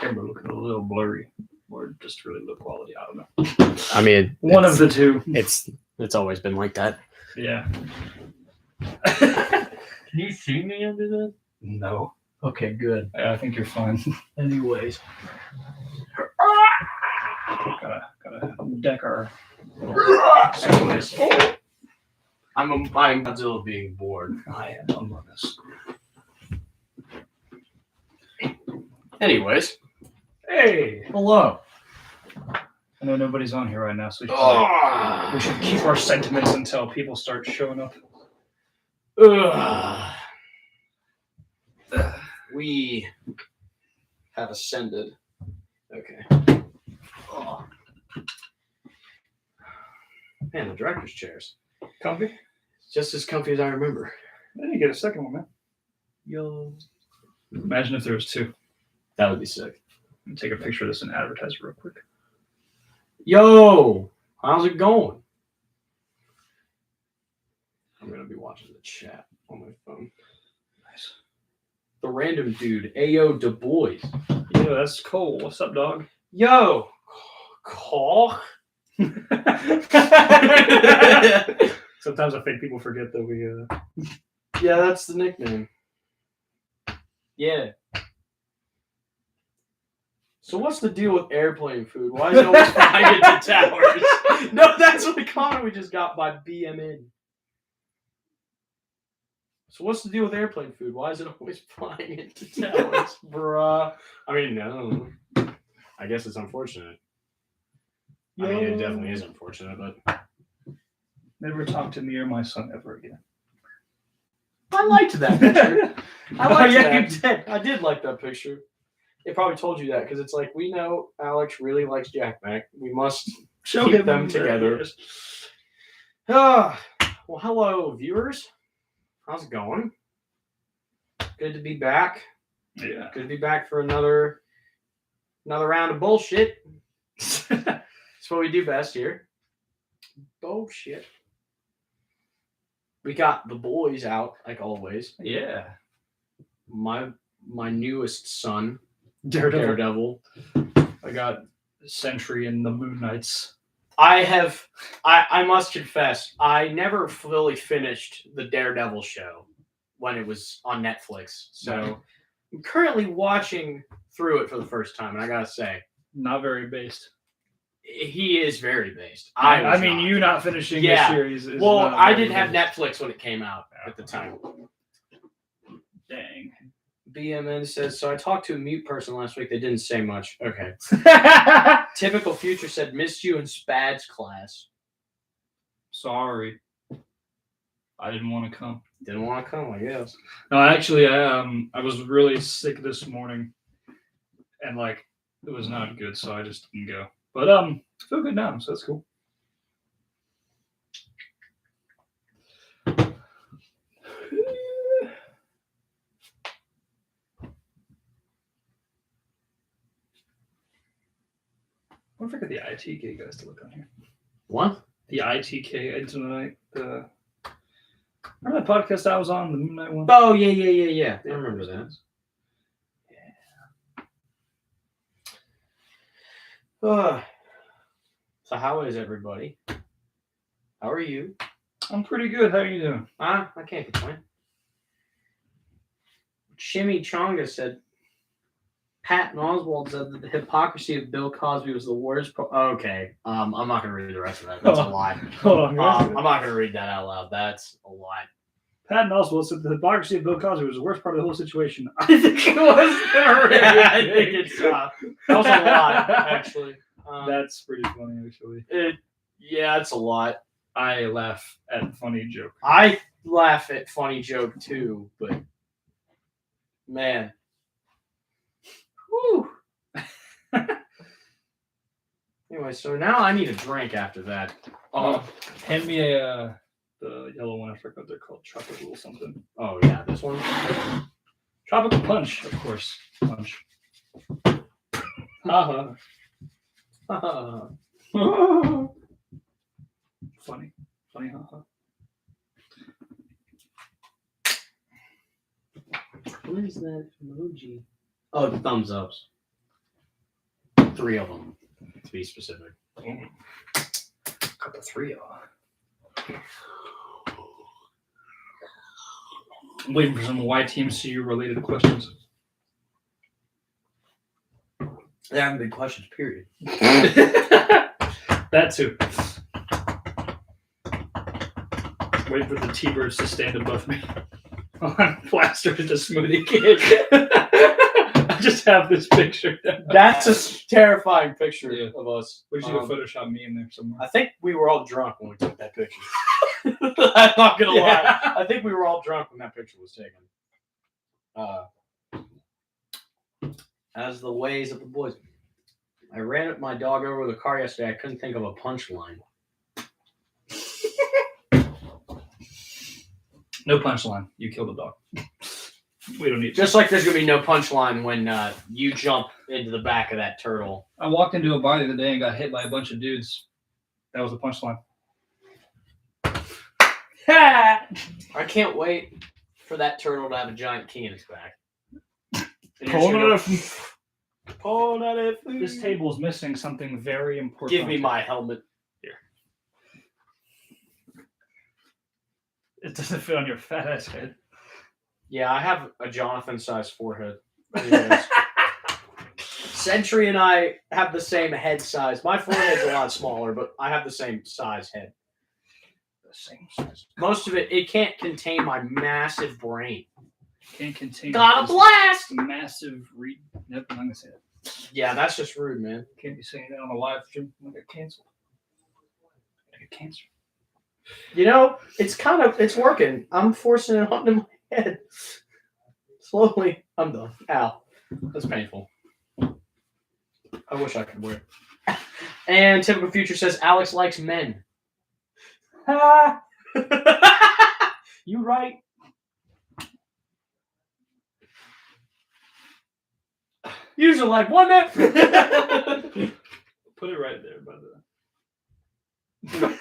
camera looking a little blurry, or just really low quality. I don't know. I mean, One of the two. It's always been like that. Yeah. Can you see me under that? No. Okay, good. I think you're fine. Anyways. Gotta deck our. I'm Godzilla being bored. I am Among Us. Anyways. Hey! Hello. I know nobody's on here right now, so we should keep our sentiments until people start showing up. We have ascended. Okay. Oh. Man, the director's chairs. Comfy? Just as comfy as I remember. I didn't get a second one, man. Yo. Imagine if there was two. That would be sick. Take a picture of this and advertise it real quick. Yo! How's it going? I'm going to be watching the chat on my phone. Nice. The random dude, Ayo Du Bois. Yeah, that's Cole. What's up, dog? Yo! Cole? Sometimes I think people forget that we. Yeah, that's the nickname. Yeah. So what's the deal with airplane food? Why is it always flying into towers? No, that's what the comment we just got by BMN. So what's the deal with airplane food? Why is it always flying into towers, bruh? I mean, no. I guess it's unfortunate. I mean, it definitely is unfortunate, but... Never talk to me or my son ever again. I liked that picture. I liked yeah, that. you did. I did like that picture. It probably told you that because it's like, we know Alex really likes JacMac. We must keep them together. Well, hello, viewers. How's it going? Good to be back. Yeah. Good to be back for another round of bullshit. That's what we do best here. Bullshit. We got the boys out, like always. Yeah. My newest son, Daredevil. Daredevil. I got Sentry and the Moon Knights. I must confess, I never fully finished the Daredevil show when it was on Netflix. So I'm currently watching through it for the first time, and I gotta say, not very based. He is very based. I mean, you not finishing the series is well, not I didn't based. have Netflix when it came out at the time. Dang. BMN says, so I talked to a mute person last week. They didn't say much. Okay. Typical Future said, missed you in Spad's class. Sorry. I didn't want to come. Didn't want to come, I guess. No, actually, I was really sick this morning. And, like, it was not good, so I just didn't go. But, I feel good now, so that's cool. I forget the ITK guys to look on here. What? The ITK Internet. Remember that podcast I was on, the Moon Knight one? Oh, yeah. I remember that. Yeah. So how is everybody? How are you? I'm pretty good. How are you doing? I can't complain. Shimmy Chonga said, Patton Oswalt said that the hypocrisy of Bill Cosby was the worst. Okay. I'm not going to read the rest of that. That's a lie. Hold on. I'm not going to read that out loud. That's a lie. Patton Oswalt said the hypocrisy of Bill Cosby was the worst part of the whole situation. I think it was. Yeah, I think it's that was a lot, actually. That's pretty funny, actually. Yeah, it's a lot. I laugh at funny joke. I laugh at funny joke too, but man. Whew. Anyway, so now I need a drink after that. Hand me the yellow one. I forgot what they're called. Tropical something. Oh yeah, this one. Tropical Punch, of course. Punch. Haha. Funny, haha. What is that emoji? Oh, the thumbs ups. 3 of them, to be specific. Got the 3 of them. I'm waiting for some YTMCU related questions. There haven't been questions, period. That too. Wait for the T-Birds to stand above me. I'm plastered as a smoothie kid. I just have this picture. That's a terrifying picture of us. We should go Photoshop me in there somewhere. I think we were all drunk when we took that picture. I'm not going to lie. I think we were all drunk when that picture was taken. As the ways of the boys. I ran my dog over with a car yesterday. I couldn't think of a punchline. No punchline. You killed a dog. We don't need. Just like there's gonna be no punchline when you jump into the back of that turtle. I walked into a bar the other day and got hit by a bunch of dudes. That was the punchline. I can't wait for that turtle to have a giant key in its back. Pull out of food. This table is missing something very important. Give me my helmet. Here. It doesn't fit on your fat ass head. Yeah, I have a Jonathan-sized forehead. Sentry and I have the same head size. My forehead's a lot smaller, but I have the same size head. The same size. Most of it can't contain my massive brain. Can't contain. Got a blast! Massive read. Nope, I'm not gonna say that. Yeah, that's just rude, man. Can't be saying that on a live stream. I get canceled. I get cancer. You know, it's working. I'm forcing it onto my head. Slowly, I'm done. Ow. That's painful. I wish I could wear it. And Typical Future says Alex likes men. Ha! You right. Usually like one man. Put it right there, by the way.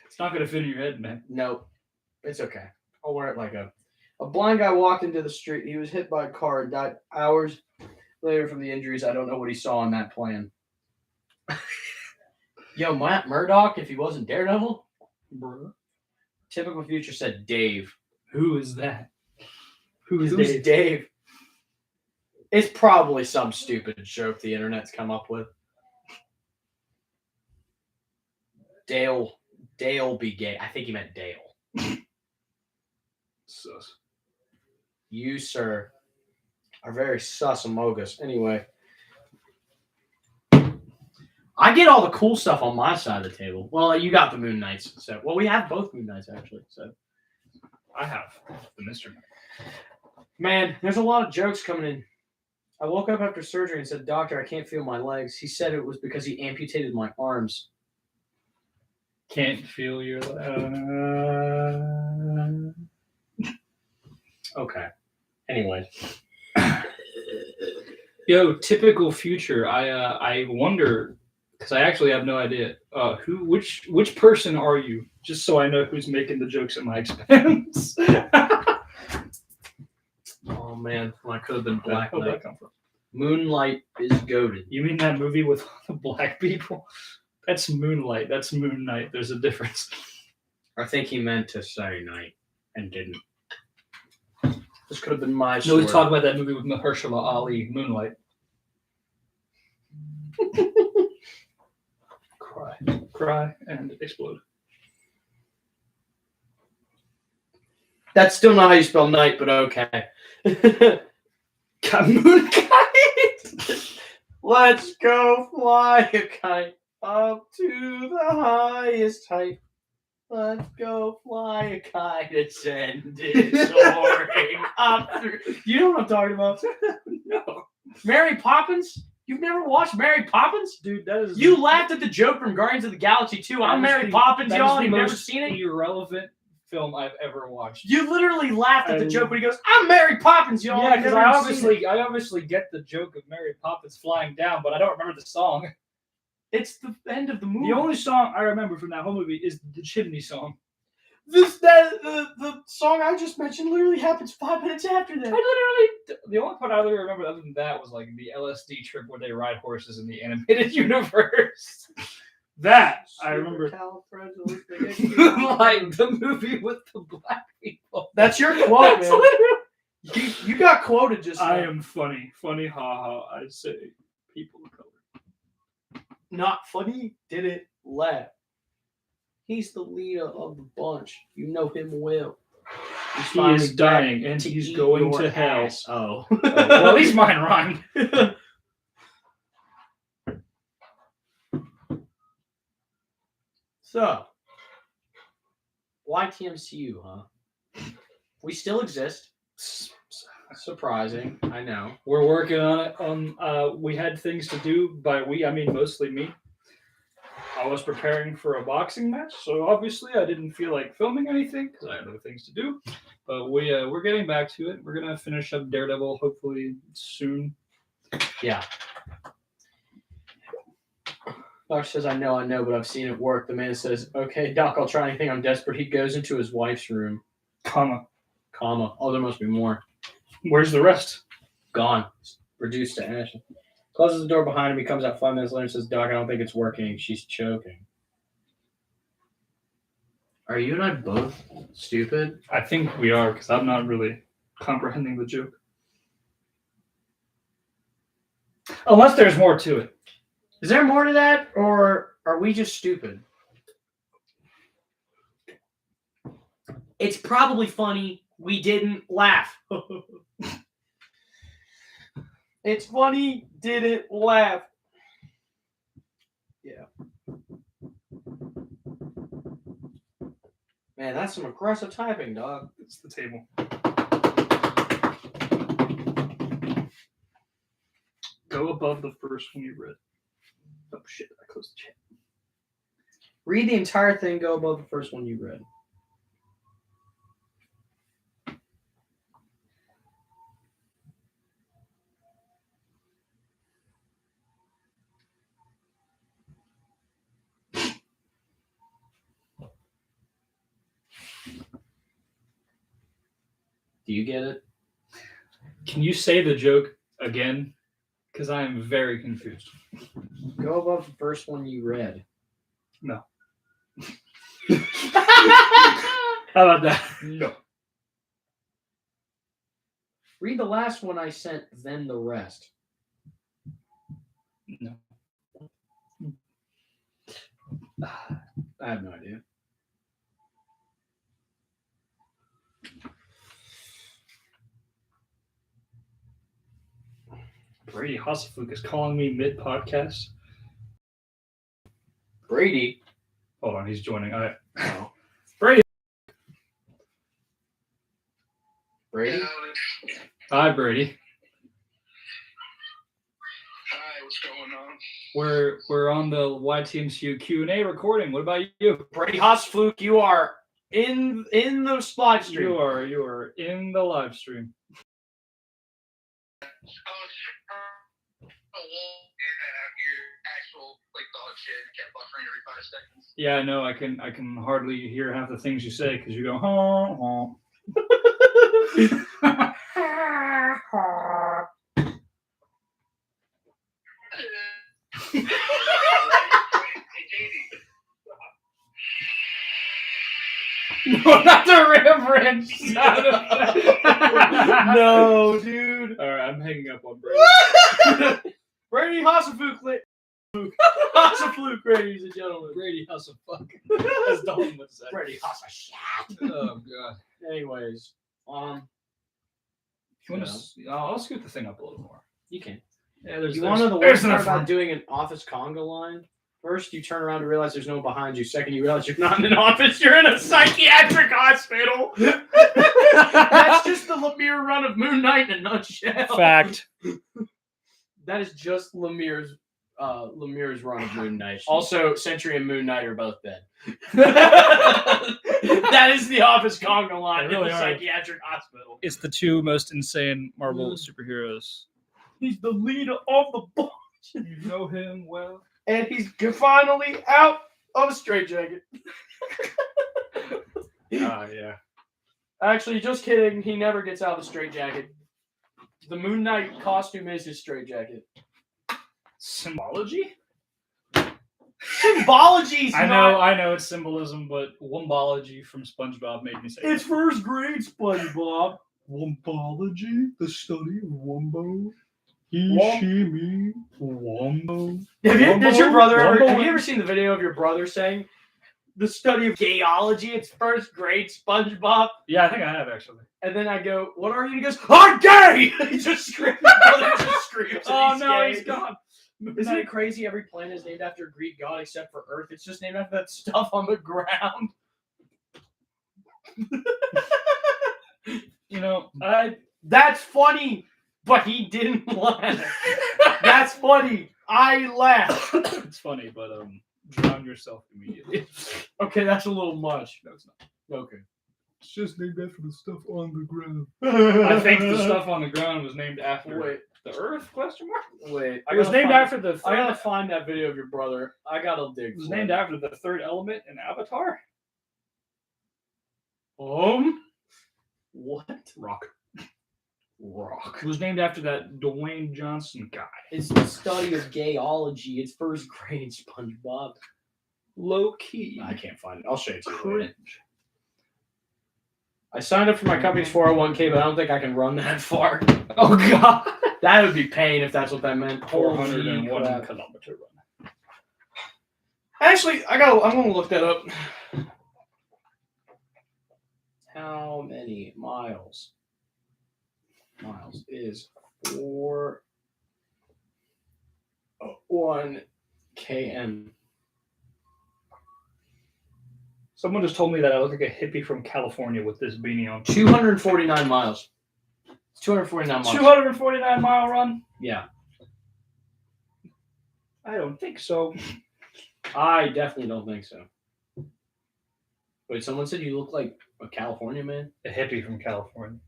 It's not gonna fit in your head, man. Nope. It's okay. I'll wear it like a blind guy walked into the street. He was hit by a car and died hours later from the injuries. I don't know what he saw in that plan. Yo, Matt Murdock, if he wasn't Daredevil? Bro. Typical Future said Dave. Who is that? Who's Dave? It's probably some stupid joke the internet's come up with. Dale be gay. I think he meant Dale. Sus. You, sir, are very sus amogus. Anyway. I get all the cool stuff on my side of the table. Well, you got the Moon Knights. So, well, we have both Moon Knights, actually. So, I have the Mr. Knight. Man, there's a lot of jokes coming in. I woke up after surgery and said, "Doctor, I can't feel my legs." He said it was because he amputated my arms. Can't feel your. Okay. Anyway. Yo, Typical Future. I wonder, because I actually have no idea. Which person are you? Just so I know who's making the jokes at my expense. Oh man, I could have been Black Where'd Knight. that come from? Moonlight is goated. You mean that movie with all the black people? That's Moonlight. That's Moon Knight. There's a difference. I think he meant to say night and didn't. This could have been my No, story. we talked about that movie with Mahershala Ali, Moonlight. Cry, and explode. That's still not how you spell night, but okay. Moon kite. Let's go fly a kite up to the highest height. Let's go fly a kite and send it soaring up through. You know what I'm talking about? No. Mary Poppins? You've never watched Mary Poppins? Dude, that is... You laughed at the joke from Guardians of the Galaxy 2. I'm Mary Poppins, y'all. You've never seen it? Irrelevant film I've ever watched. You literally laughed at the joke when he goes, "I'm Mary Poppins, y'all." Yeah, because I obviously get the joke of Mary Poppins flying down, but I don't remember the song. It's the end of the movie. The only song I remember from that whole movie is the Chimney song. The song I just mentioned literally happens 5 minutes after that. The only part I really remember other than that was like the LSD trip where they ride horses in the animated universe. That I remember. Like the movie with the black people. That's your quote, man. You got quoted just now. I am funny. Funny, haha. I say people of color. Not funny, didn't laugh. He's the leader of the bunch. You know him well. He is dying and he's going to hell. Oh. Well, at least mine rhymed. So, YTMCU, huh? We still exist. Surprising, I know. We're working on it. We had things to do. By we, I mean mostly me. I was preparing for a boxing match, so obviously I didn't feel like filming anything because I had other things to do. But we're getting back to it. We're gonna finish up Daredevil hopefully soon. Yeah. Doc says, I know, but I've seen it work. The man says, okay, Doc, I'll try anything. I'm desperate. He goes into his wife's room. Comma. Oh, there must be more. Where's the rest? Gone. Reduced to ash. Closes the door behind him. He comes out 5 minutes later and says, Doc, I don't think it's working. She's choking. Are you and I both stupid? I think we are, because I'm not really comprehending the joke. Unless there's more to it. Is there more to that, or are we just stupid? It's probably funny. We didn't laugh. It's funny, didn't laugh. Yeah. Man, that's some aggressive typing, dog. It's the table. Go above the first one you read. Oh shit, I closed the chat. Read the entire thing, go above the first one you read. Do you get it? Can you say the joke again? Because I am very confused. Go above the first one you read. No. How about that? No. Read the last one I sent, then the rest. No. I have no idea. Brady Hasselflug is calling me mid-podcast. Brady. Hold on, he's joining. All right. Oh. Brady. Brady? Hi, Brady. Hi, what's going on? We're on the YTMCU Q&A recording. What about you? Brady Hasselflug, you are in the live stream. You are in the live stream. Your actual dog shit kept buffering every 5 seconds. Yeah, I know. I can hardly hear half the things you say because you go honk honk. Hey, JD. No, not the reverend sound effect. No, dude. All right, I'm hanging up on Brady. Brady Hasselflug. Hasselflug, ladies and gentlemen. Brady Hasselflug. As Dalton would say. Brady Hasselflug. Oh god. Anyways, You want to? I'll scoot the thing up a little more. You can. Yeah, there's. You want to know the there's worst part enough about room. doing an office conga line? First, you turn around and realize there's no one behind you. Second, you realize you're not in an office. You're in a psychiatric hospital. That's just the Lemire run of Moon Knight in a nutshell. Fact. That is just Lemire's run of Moon Knight. Also, Sentry and Moon Knight are both dead. That is the office conga line They really in the are. psychiatric hospital. It's the two most insane Marvel superheroes. He's the leader of the bunch. You know him well. And he's finally out of a straitjacket. Yeah. Actually, just kidding. He never gets out of the straitjacket. The Moon Knight costume is his straitjacket. Symbology? Symbology's I not... know it's symbolism, but Wombology from SpongeBob made me say It's first grade, SpongeBob. Wombology, the study of Wombo. He, Wom- she, me, Wombo. Did your brother ever... Wombo Have you and- ever seen the video of your brother saying, the study of gayology, it's first grade, SpongeBob? Yeah, I think I have actually. And then I go, what are you? And he goes, I'm gay! He just screams. My brother just screams. Oh He's no, gay. he's gone. Isn't it crazy? Every planet is named after a Greek god except for Earth. It's just named after that stuff on the ground. You know, That's funny, but he didn't laugh. That's funny. I laughed. it's funny, but drown yourself immediately. Okay, that's a little much. No, it's not. Okay. It's just named after the stuff on the ground. I I think the stuff on the ground was named after Wait. the Earth? Question mark. Wait. It was named after the. I gotta Third, find that video of your brother. I gotta dig. it was for named it. after the third element in Avatar. What? Rock. Rock. It was named after that Dwayne Johnson guy. It's the study of gayology. It's first grade, SpongeBob. Low key. I can't find it. I'll show it to you. later. Cringe. I signed up for my company's 401k, but I don't think I can run that far. Oh god. That would be pain if that's what that meant. 401 Holy crap. kilometer run. Actually, I'm gonna look that up. How many miles? Miles is 401 km. Someone just told me that I look like a hippie from California with this beanie on. 249 miles. It's 249 miles. 249 mile run? Yeah, I don't think so. I definitely don't think so. Wait, someone said you look like a California man? A hippie from California.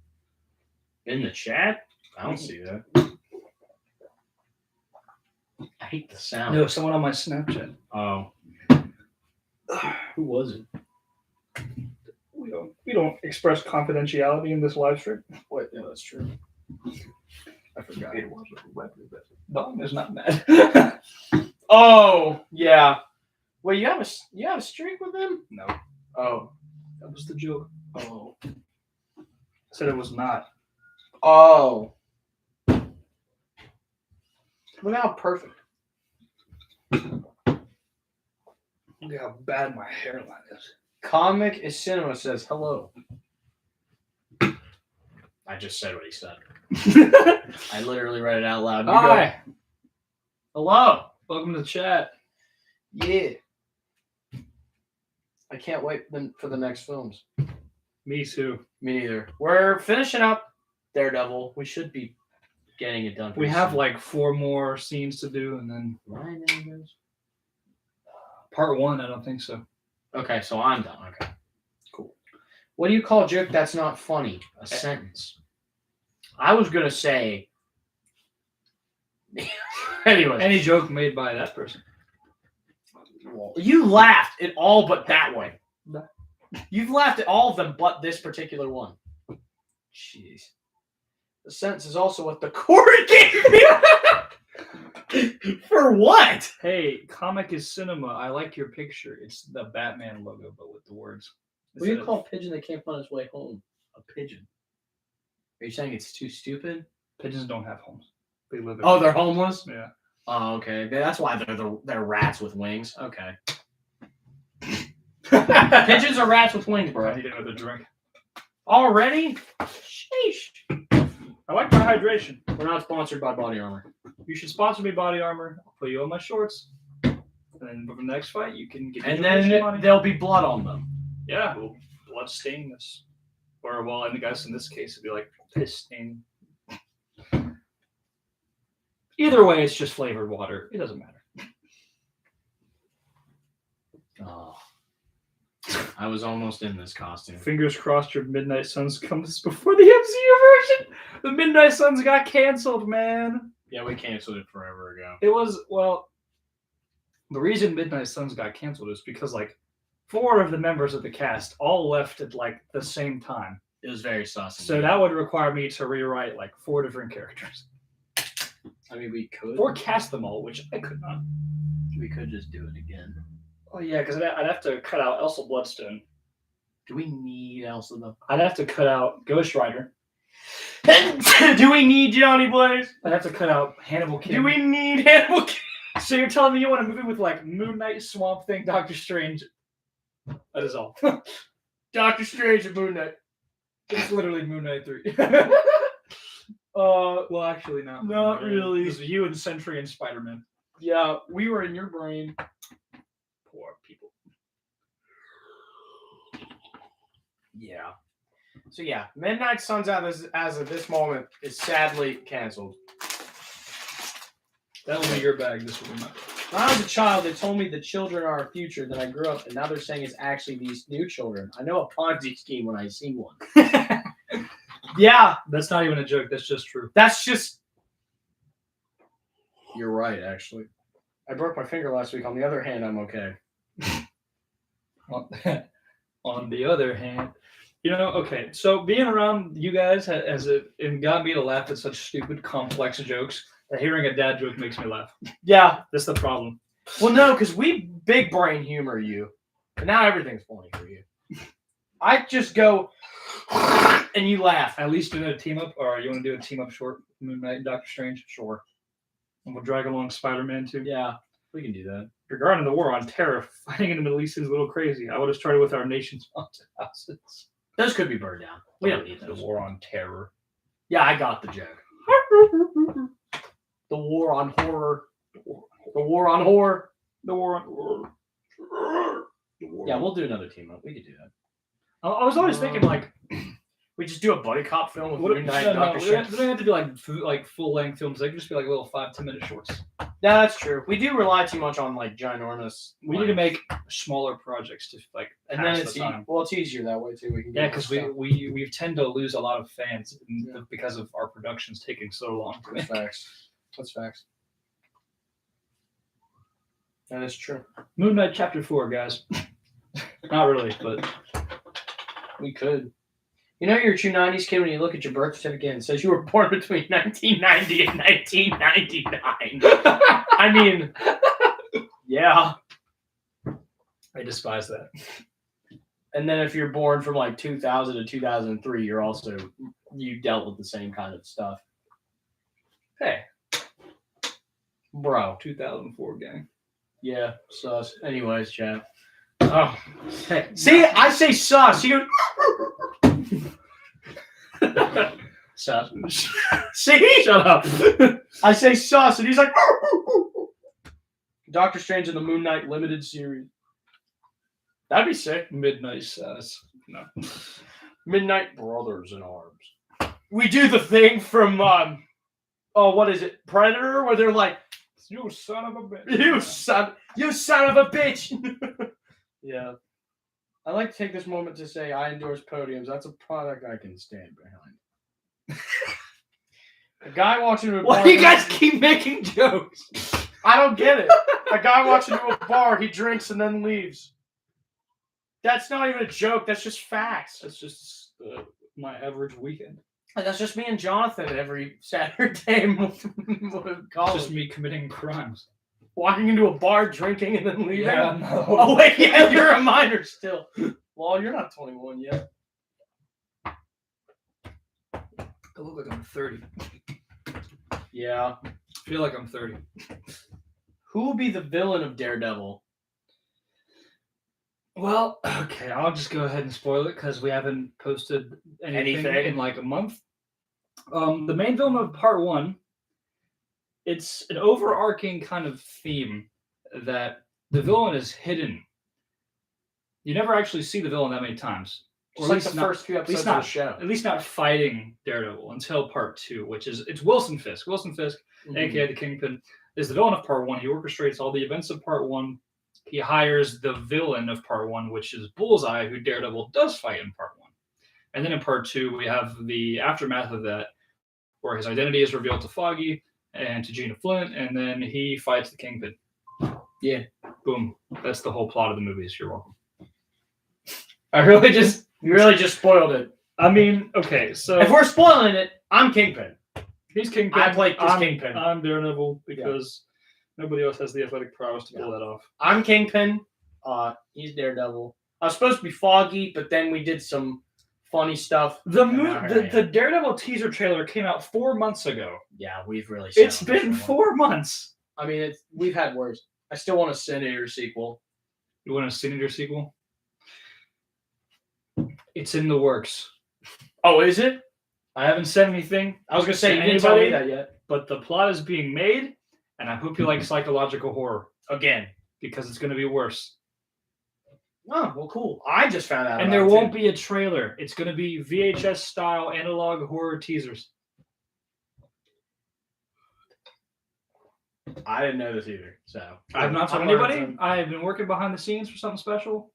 In the chat? I don't see that. I hate the sound. No, someone on my Snapchat. Oh. Who was it? We don't express confidentiality in this live stream. Wait, yeah, that's true. I forgot. It was a weapon. Dom is not mad. Oh, yeah. Wait, you have a streak with them? No, Oh. that was the joke. Oh. I said it was not. Oh. Look how perfect. Look how bad my hairline is. Comic is Cinema says hello. I just said what he said. I literally read it out loud. You Hi. go. Hello. Welcome to the chat. Yeah. I can't wait for the next films. Me too. Me neither. We're finishing up Daredevil. We should be getting it done. We have like 4 more scenes to do, and then part 1. I don't think so. Okay, so I'm done. Okay. Cool. What do you call a joke that's not funny? A sentence. I was going to say... Anyway. Any joke made by that person. You laughed at all but that one. No. You've laughed at all of them but this particular one. Jeez. The sentence is also what the court gave me. For what? Hey, Comic is Cinema. I like your picture. It's the Batman logo, but with the words. What do you call a pigeon that can't find its way home? A pigeon? Are you saying it's too stupid? Pigeons don't have homes. They live in. Oh, they're homeless? Yeah. Oh, okay. That's why they're rats with wings. Okay. Pigeons are rats with wings, I bro. need another drink. Already? Sheesh. I like my hydration. We're not sponsored by Body Armor. You should sponsor me, Body Armor. I'll put you on my shorts. And then for the next fight, you can get. And your then money. there'll be blood on them. Yeah, we'll blood stain this. Or well, I guess in this case it'd be like piss stain. Either way, it's just flavored water. It doesn't matter. Oh. I was almost in this costume. Fingers crossed your Midnight Suns comes before the MCU version. The Midnight Suns got canceled, man. Yeah, we canceled it forever ago. It was, well, the reason Midnight Suns got canceled is because like 4 of the members of the cast all left at like the same time. It was very saucy. So that would require me to rewrite like 4 different characters. I mean, we could. Or cast them all, which I could not. We could just do it again. Oh yeah, because I'd have to cut out Elsa Bloodstone. Do we need Elsa though? I'd have to cut out Ghost Rider. Do we need Johnny Blaze? I'd have to cut out Hannibal King. Do we need Hannibal King? So you're telling me you want a movie with like Moon Knight, Swamp Thing, Doctor Strange? That is all. Doctor Strange and Moon Knight. It's literally Moon Knight 3. Well, actually, not. Not really. It's you and Sentry and Spider-Man. Yeah, we were in your brain. Poor people. Yeah. So yeah, Midnight Suns as of this moment is sadly canceled. That will be your bag this week. When I was a child, they told me the children are our future. Then I grew up, and now they're saying it's actually these new children. I know a Ponzi scheme when I see one. Yeah, That's not even a joke. That's just true. that's just. You're right, actually. I broke my finger last week. On the other hand, I'm okay. On the other hand, okay. So being around you guys it got me to laugh at such stupid, complex jokes. That hearing a dad joke makes me laugh. Yeah. That's the problem. Well, no, because we big brain humor you, and now everything's funny for you. I just go, and you laugh. At least do a team up, or you want to do a team up short? Moon Knight and Doctor Strange? Sure. And we'll drag along Spider-Man too. Yeah, we can do that. Regarding the war on terror, fighting in the Middle East is a little crazy. I would have started with our nation's haunted houses. Those could be burned down. We don't need those. The war on terror. Yeah, I got the joke. The war on horror. The war on horror. The war on horror. Yeah, we'll do another team up. We could do that. I was always thinking like, we just do a buddy cop film with what Moon Knight and Doctor they Strange. don't have to be like full length films. They can just be like little 5-10 minute shorts. Yeah, that's true. We do rely too much on like ginormous. We need to make smaller projects to like, and then pass the time. it's easier that way too. We can Yeah, because we tend to lose a lot of fans because of our productions taking so long. That's facts. That's facts. That is true. Moon Knight Chapter 4, guys. Not really, but we could. You know you're a true 90s kid when you look at your birth certificate and it says you were born between 1990 and 1999. I mean, yeah. I despise that. And then if you're born from like 2000 to 2003, you dealt with the same kind of stuff. Hey. Bro. 2004 gang. Yeah, sus. Anyways, chat. Oh. Hey. See, I say sus. You Sus. See? Shut up. I say sus, and he's like, Doctor Strange in the Moon Knight limited series. That'd be sick. Midnight sus. No. Midnight Brothers in Arms. We do the thing from what is it? Predator, where they're like, you son of a bitch. You son of a bitch. Yeah. I like to take this moment to say I endorse podiums. That's a product I can stand behind. A guy walks into a bar. Why do you guys keep making jokes? I don't get it. A guy walks into a bar, he drinks and then leaves. That's not even a joke. That's just facts. That's just my average weekend. And that's just me and Jonathan every Saturday with college. Just me committing crimes. Walking into a bar, drinking, and then leaving. Yeah, no. Oh wait, yeah, you're a minor still. Well, you're not 21 yet. I look like I'm 30. Yeah. I feel like I'm 30. Who will be the villain of Daredevil? Well, okay, I'll just go ahead and spoil it because we haven't posted anything in like a month. The main villain of part 1, it's an overarching kind of theme that the villain is hidden. You never actually see the villain that many times. Or like the first few episodes of the show. At least not fighting Daredevil until part 2, which is it's Wilson Fisk. Wilson Fisk, aka the Kingpin, is the villain of part 1. He orchestrates all the events of part 1. He hires the villain of part 1, which is Bullseye, who Daredevil does fight in part 1. And then in part 2, we have the aftermath of that, where his identity is revealed to Foggy and to Gina Flint, and then he fights the Kingpin. Yeah. Boom. That's the whole plot of the movies. You're welcome. I really just You really just spoiled it. I mean, okay, so If we're spoiling it, I'm Kingpin. he's Kingpin. I played this Kingpin. I'm Daredevil because nobody else has the athletic prowess to pull that off. I'm Kingpin. He's Daredevil. I was supposed to be Foggy, but then we did some funny stuff. The Daredevil teaser trailer came out 4 months ago. Yeah, we've really. It's been 4 months. I mean, we've had worse. I still want a Senator sequel. You want a Senator sequel? It's in the works. Oh, is it? I haven't said anything. I was gonna say to you didn't tell me anybody, that yet. but the plot is being made, and I hope you like psychological horror Again. because it's going to be worse. Oh, well, cool. I just found out. And there won't be a trailer. It's going to be VHS style analog horror teasers. I didn't know this either. So I've not told anybody. I've been working behind the scenes for something special.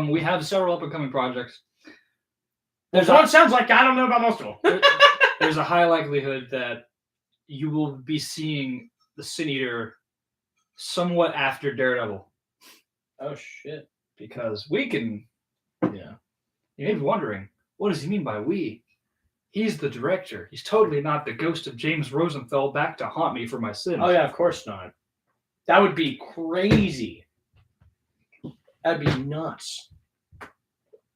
We have several up and coming projects. There's one sounds like I don't know about most of them. There's a high likelihood that you will be seeing the Sin Eater somewhat after Daredevil. Oh shit! Because we can. Yeah. You may be wondering, what does he mean by we? He's the director. He's totally not the ghost of James Rosenthal back to haunt me for my sins. Oh yeah, of course not. That would be crazy. That'd be nuts.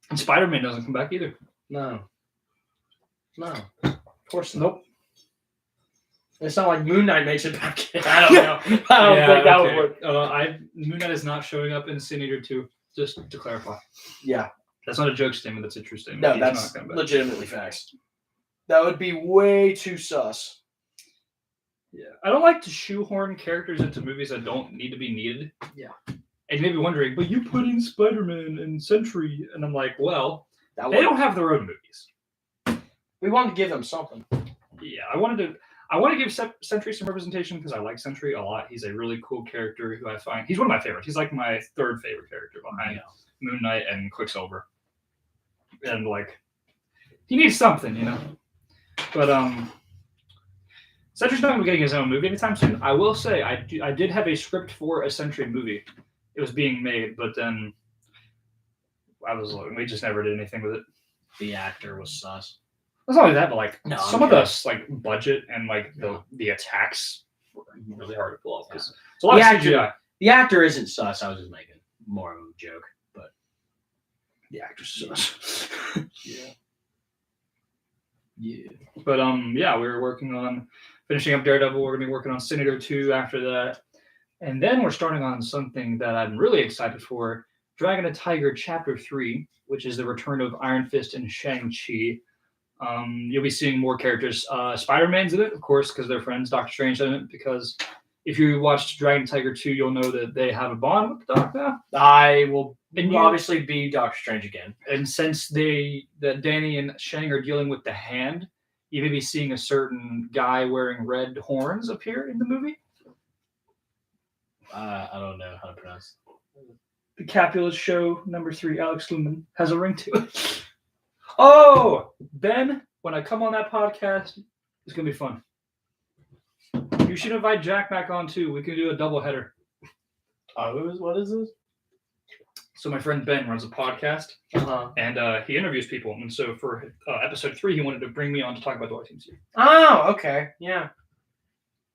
And Spider-Man doesn't come back either. No. Of course not. Nope. It's not like Moon Knight makes it back. I don't know. I don't think that would work. Moon Knight is not showing up in Sin Eater 2, just to clarify. Yeah. That's not a joke statement, that's a true statement. No, He's that's not coming back. legitimately facts. That would be way too sus. Yeah. I don't like to shoehorn characters into movies that don't need to be needed. Yeah. And you may be wondering, but you put in Spider-Man and Sentry, and I'm like, well, That they don't have their own movies. We wanted to give them something. Yeah, I want to give Sentry some representation because I like Sentry a lot. He's a really cool character who I find he's one of my favorites. He's like my third favorite character behind Moon Knight and Quicksilver. And like, he needs something, you know. But Sentry's not going to be getting his own movie anytime soon. I will say I did have a script for a Sentry movie. It was being made, but then we just never did anything with it. The actor was sus. It's not only that, but like some of the the budget and like the attacks were really hard to pull off because it's a lot of CGI. The actor isn't sus. I was just making more of a joke, but The actor's sus. yeah. But we were working on finishing up Daredevil. We're gonna be working on Sin Eater 2 after that, and then we're starting on something that I'm really excited for: Dragon and Tiger Chapter 3, which is the return of Iron Fist and Shang-Chi. You'll be seeing more characters. Spider-Man's in it, of course, because they're friends. Doctor Strange in it, because if you watched Dragon and Tiger 2, you'll know that they have a bond with the Doc now. I will obviously be Doctor Strange again. And since that Danny and Shang are dealing with the hand, you may be seeing a certain guy wearing red horns appear in the movie. I don't know how to pronounce. The Capulet Show #3, Alex Lumen, has a ring to it. Oh, Ben, when I come on that podcast, it's going to be fun. You should invite JacMac on too. We can do a double header. What is this? So my friend Ben runs a podcast, and he interviews people. And so for episode 3, he wanted to bring me on to talk about the YTMCU. Oh, okay. Yeah.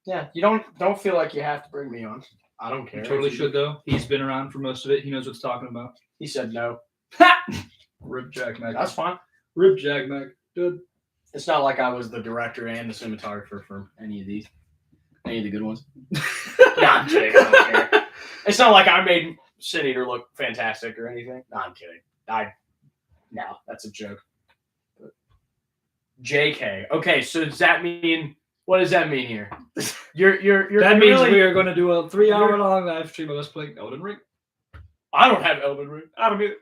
Yeah. You don't feel like you have to bring me on. I don't care. You totally should, though. He's been around for most of it. He knows what he's talking about. He said no. Rip JacMac. That's fine. Rip JacMac. Good. It's not like I was the director and the cinematographer for any of these. Any of the good ones. Nah, I'm kidding. I don't care. It's not like I made Sin Eater look fantastic or anything. No, I'm kidding. No, that's a joke. But JK. Okay, so does that mean? What does that mean here? That means we are going to do a 3-hour-long live stream of us playing Elden Ring. I don't have Elden Ring. I don't either.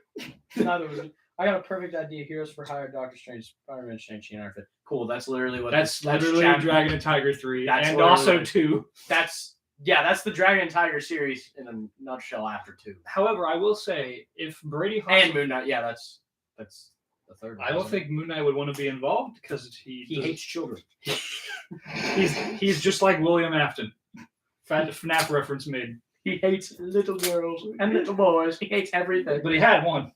Neither of us. I got a perfect idea. Heroes for Hire, Doctor Strange, Spider-Man, Shang-Chi, and Iron Fist. Cool. That's literally what. That's literally Dragon and Tiger 3, and literally, also 2. That's the Dragon and Tiger series in a nutshell after 2. However, I will say if Brady and Moon Knight, that's the third one. I don't think Moon Knight would want to be involved because he hates children. he's just like William Afton. FNAF reference made. He hates little girls and little boys. He hates everything. But he had one.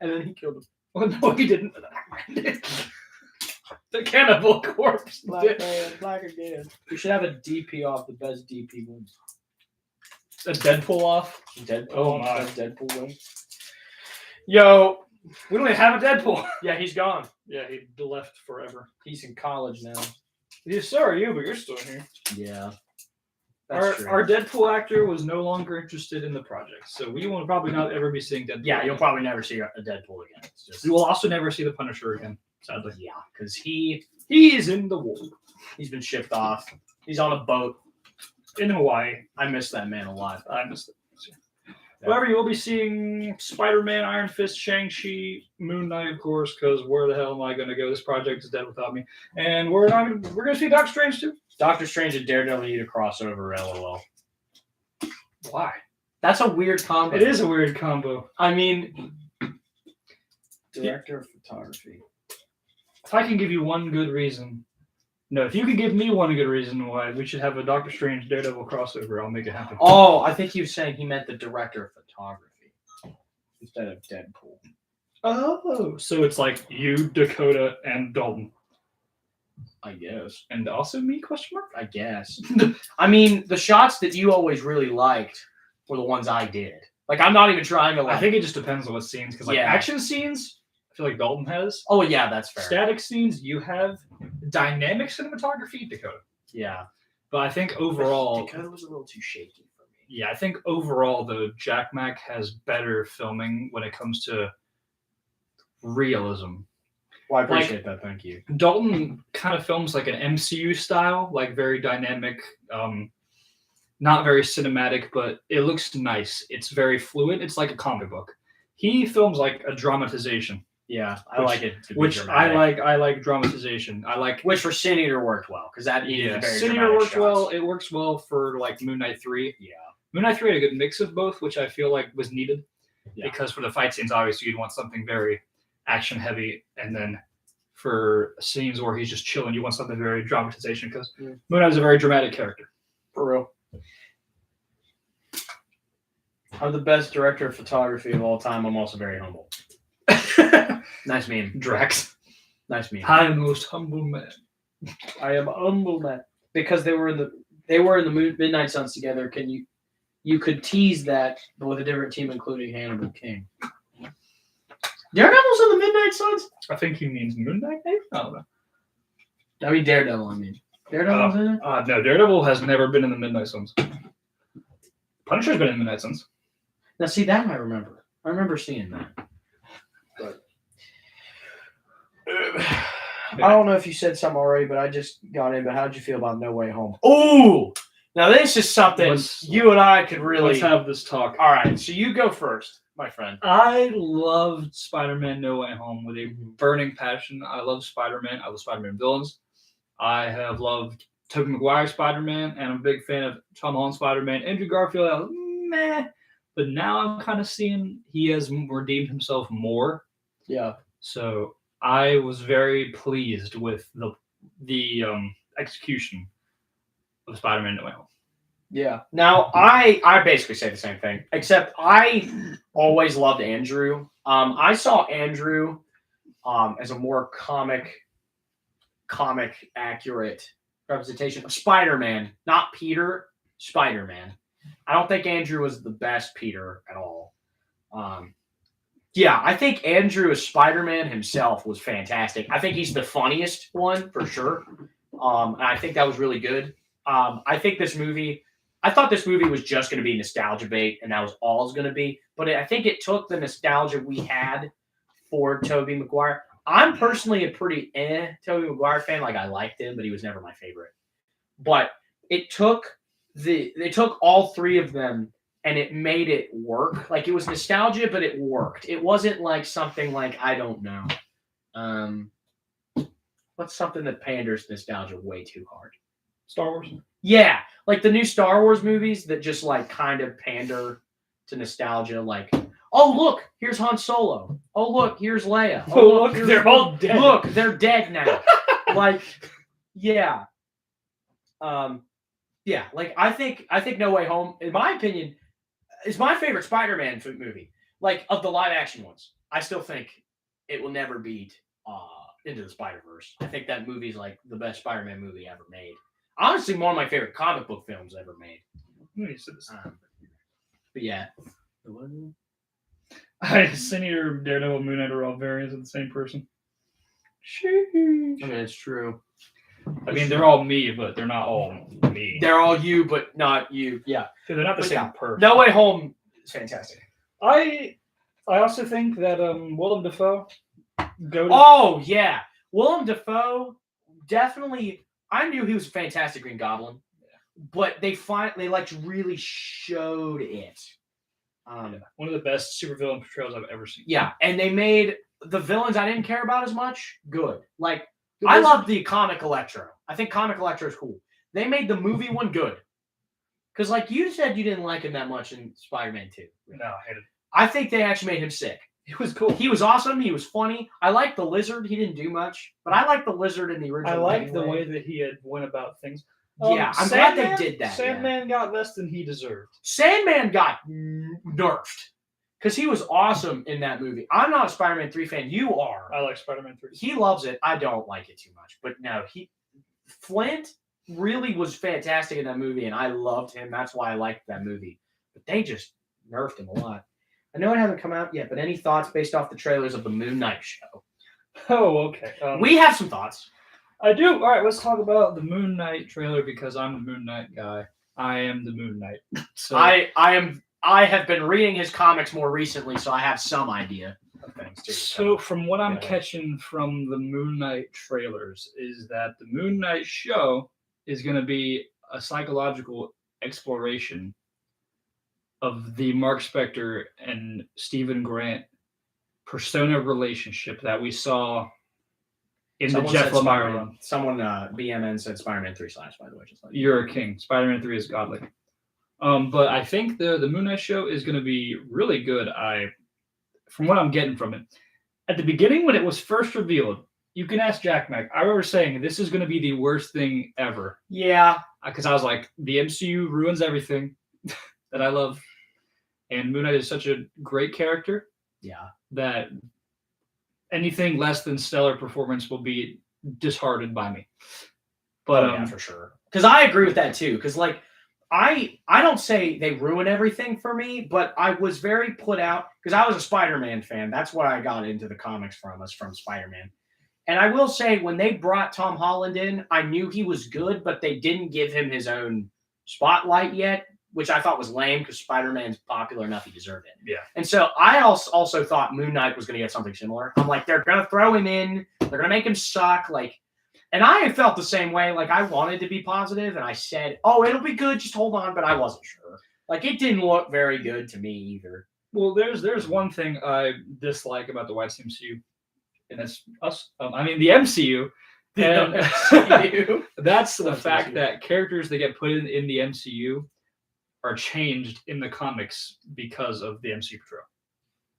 And then he killed him. Well, no, he didn't. The cannibal corpse. Black man, black again. We should have a DP off. The best DP wins. A Deadpool off. Deadpool. Oh my. Best Deadpool wins. Yo, We don't even have a Deadpool. yeah, he's gone. Yeah, he left forever. He's in college now. Yes, so are you, but you're still here. Yeah. Our Deadpool actor was no longer interested in the project, so we will probably not ever be seeing Deadpool. Yeah, again. you'll probably never see a Deadpool again. It's just We will also never see the Punisher again, sadly. yeah, because He's in the war he's been shipped off. He's on a boat. in Hawaii. I miss that man a lot. I missed it. Yeah. However, you will be seeing Spider-Man, Iron Fist, Shang-Chi, Moon Knight, of course, because where the hell am I going to go? This project is dead without me. And we're going to see Doctor Strange too. Doctor Strange and Daredevil need a crossover. LOL. Why? That's a weird combo. It is a weird combo. I mean, director of photography. If I can give you one good reason, no, if you could give me one good reason why we should have a Doctor Strange Daredevil crossover, I'll make it happen. Oh, I think he was saying he meant the director of photography instead of Deadpool. Oh, so it's like you, Dakota, and Dalton, I guess. and also me? Question mark. I guess. I mean, the shots that you always really liked were the ones I did. Like, I'm not even trying to. Like, I think it just depends on what scenes, because like Yeah. action scenes, I feel like Dalton has. Oh yeah, that's fair. Static scenes, you have. Dynamic cinematography, Dakota. Yeah. But I think overall, Dakota was a little too shaky for me. yeah, I think overall though, JacMac has better filming when it comes to realism. Well, I appreciate that. Thank you. Dalton kind of films like an MCU style, like very dynamic, not very cinematic, but it looks nice. It's very fluid. It's like a comic book. He films like a dramatization. Yeah, I like it. To be Which dramatic. I like dramatization. I like Which for Sin Eater worked well because that needed yeah. very Sin Eater dramatic works shots. well. It works well for like Moon Knight 3. Yeah. Moon Knight 3 had a good mix of both, which I feel like was needed. Yeah. Because for the fight scenes, obviously you'd want something very action heavy, and then for scenes where he's just chilling, you want something very dramatization. Because Moon Knight is a very dramatic character. For real. I'm the best director of photography of all time. I'm also very humble. Nice meme. Drax. Nice meme. I am the most humble man. I am humble man. Because they were in the Midnight Suns together. You could tease that, but with a different team, including Hannibal King. Daredevil's in the Midnight Suns? I think he means Moon Knight, maybe? I don't know. I mean Daredevil, Daredevil's in it? No, Daredevil has never been in the Midnight Suns. Punisher's been in the Midnight Suns. Now see that I remember. I remember seeing that. But I don't know if you said something already, but I just got in. But how'd you feel about No Way Home? Ooh! Now this is something you and I could really. Let's have this talk. All right, so you go first, my friend. I loved Spider-Man No Way Home with a burning passion. I love Spider-Man. I love Spider-Man villains. I have loved Tobey Maguire Spider-Man, and I'm a big fan of Tom Holland Spider-Man. Andrew Garfield, I was meh. But now I'm kind of seeing he has redeemed himself more. Yeah. So I was very pleased with the execution of Spider-Man No Way Home. Yeah. Now I basically say the same thing, except I always loved Andrew. I saw Andrew as a more comic accurate representation of Spider-Man, not Peter. Spider-Man. I don't think Andrew was the best Peter at all. Yeah, I think Andrew as Spider-Man himself was fantastic. I think he's the funniest one for sure. And I think that was really good. I thought this movie was just going to be nostalgia bait, and that was all it's going to be. But I think it took the nostalgia we had for Tobey Maguire. I'm personally a pretty Tobey Maguire fan. Like, I liked him, but he was never my favorite. But they took all three of them and it made it work. Like, it was nostalgia, but it worked. It wasn't like something like, I don't know. What's something that panders nostalgia way too hard? Star Wars. Yeah, like the new Star Wars movies that just like kind of pander to nostalgia. Like, oh look, here's Han Solo. Oh look, here's Leia. Oh look, they're all dead. Look, they're dead now. Like, yeah. Yeah, like I think No Way Home, in my opinion, is my favorite Spider-Man movie. Like, of the live action ones. I still think it will never beat Into the Spider-Verse. I think that movie is like the best Spider-Man movie ever made. Honestly, one of my favorite comic book films ever made. But yeah. Senior Daredevil, Moon Knight are all variants of the same person. I mean, it's true. I mean, they're all me, but they're not all me. They're all you, but not you. Yeah. They're not the But same yeah. person. No Way Home is fantastic. I also think that Willem Dafoe. Oh yeah, Willem Dafoe definitely. I knew he was a fantastic Green Goblin, but they really showed it. One of the best supervillain portrayals I've ever seen. Yeah, and they made the villains I didn't care about as much good. Like I love the comic Electro. I think comic Electro is cool. They made the movie one good. Because like you said, you didn't like him that much in Spider-Man 2. No, I hated it. I think they actually made him sick. It was cool. He was awesome. He was funny. I liked the Lizard. He didn't do much, but I liked the Lizard in the original. I liked the way that he had went about things. Yeah, I'm glad they did that. Sandman got less than he deserved. Sandman got nerfed because he was awesome in that movie. I'm not a Spider-Man 3 fan. You are. I like Spider-Man 3. He loves it. I don't like it too much, but no, Flint really was fantastic in that movie, and I loved him. That's why I liked that movie. But they just nerfed him a lot. I know it hasn't come out yet, but any thoughts based off the trailers of the Moon Knight show? Oh, okay. We have some thoughts. I do. All right, let's talk about the Moon Knight trailer because I'm the Moon Knight guy. I am the Moon Knight. So I have been reading his comics more recently, so I have some idea of things too. So from what I'm catching from the Moon Knight trailers is that the Moon Knight show is going to be a psychological exploration of the Mark Spector and Stephen Grant persona relationship that we saw in the Jeff Lemire run. Someone, BMN said Spider-Man 3 / by the way. Just like You're a king. Spider-Man 3 is godly. But I think the Moon Knight show is going to be really good. From what I'm getting from it, at the beginning when it was first revealed, you can ask JacMac. I remember saying this is going to be the worst thing ever. Yeah, because I was like, the MCU ruins everything that I love, and Moon Knight is such a great character. Yeah, that anything less than stellar performance will be disheartened by me. But yeah, for sure. Because I agree with that too. Because like I don't say they ruin everything for me, but I was very put out because I was a Spider-Man fan. That's what I got into the comics from Spider-Man. And I will say when they brought Tom Holland in, I knew he was good, but they didn't give him his own spotlight yet, which I thought was lame because Spider-Man's popular enough he deserved it. Yeah. And so I also thought Moon Knight was going to get something similar. I'm like, they're going to throw him in. They're going to make him suck. And I felt the same way. Like, I wanted to be positive, and I said, oh, it'll be good. Just hold on. But I wasn't sure. Like, it didn't look very good to me either. Well, there's one thing I dislike about the YTMCU, and that's us. The MCU. And MCU. That's the fact that characters that get put in the MCU are changed in the comics because of the MCU portrayal.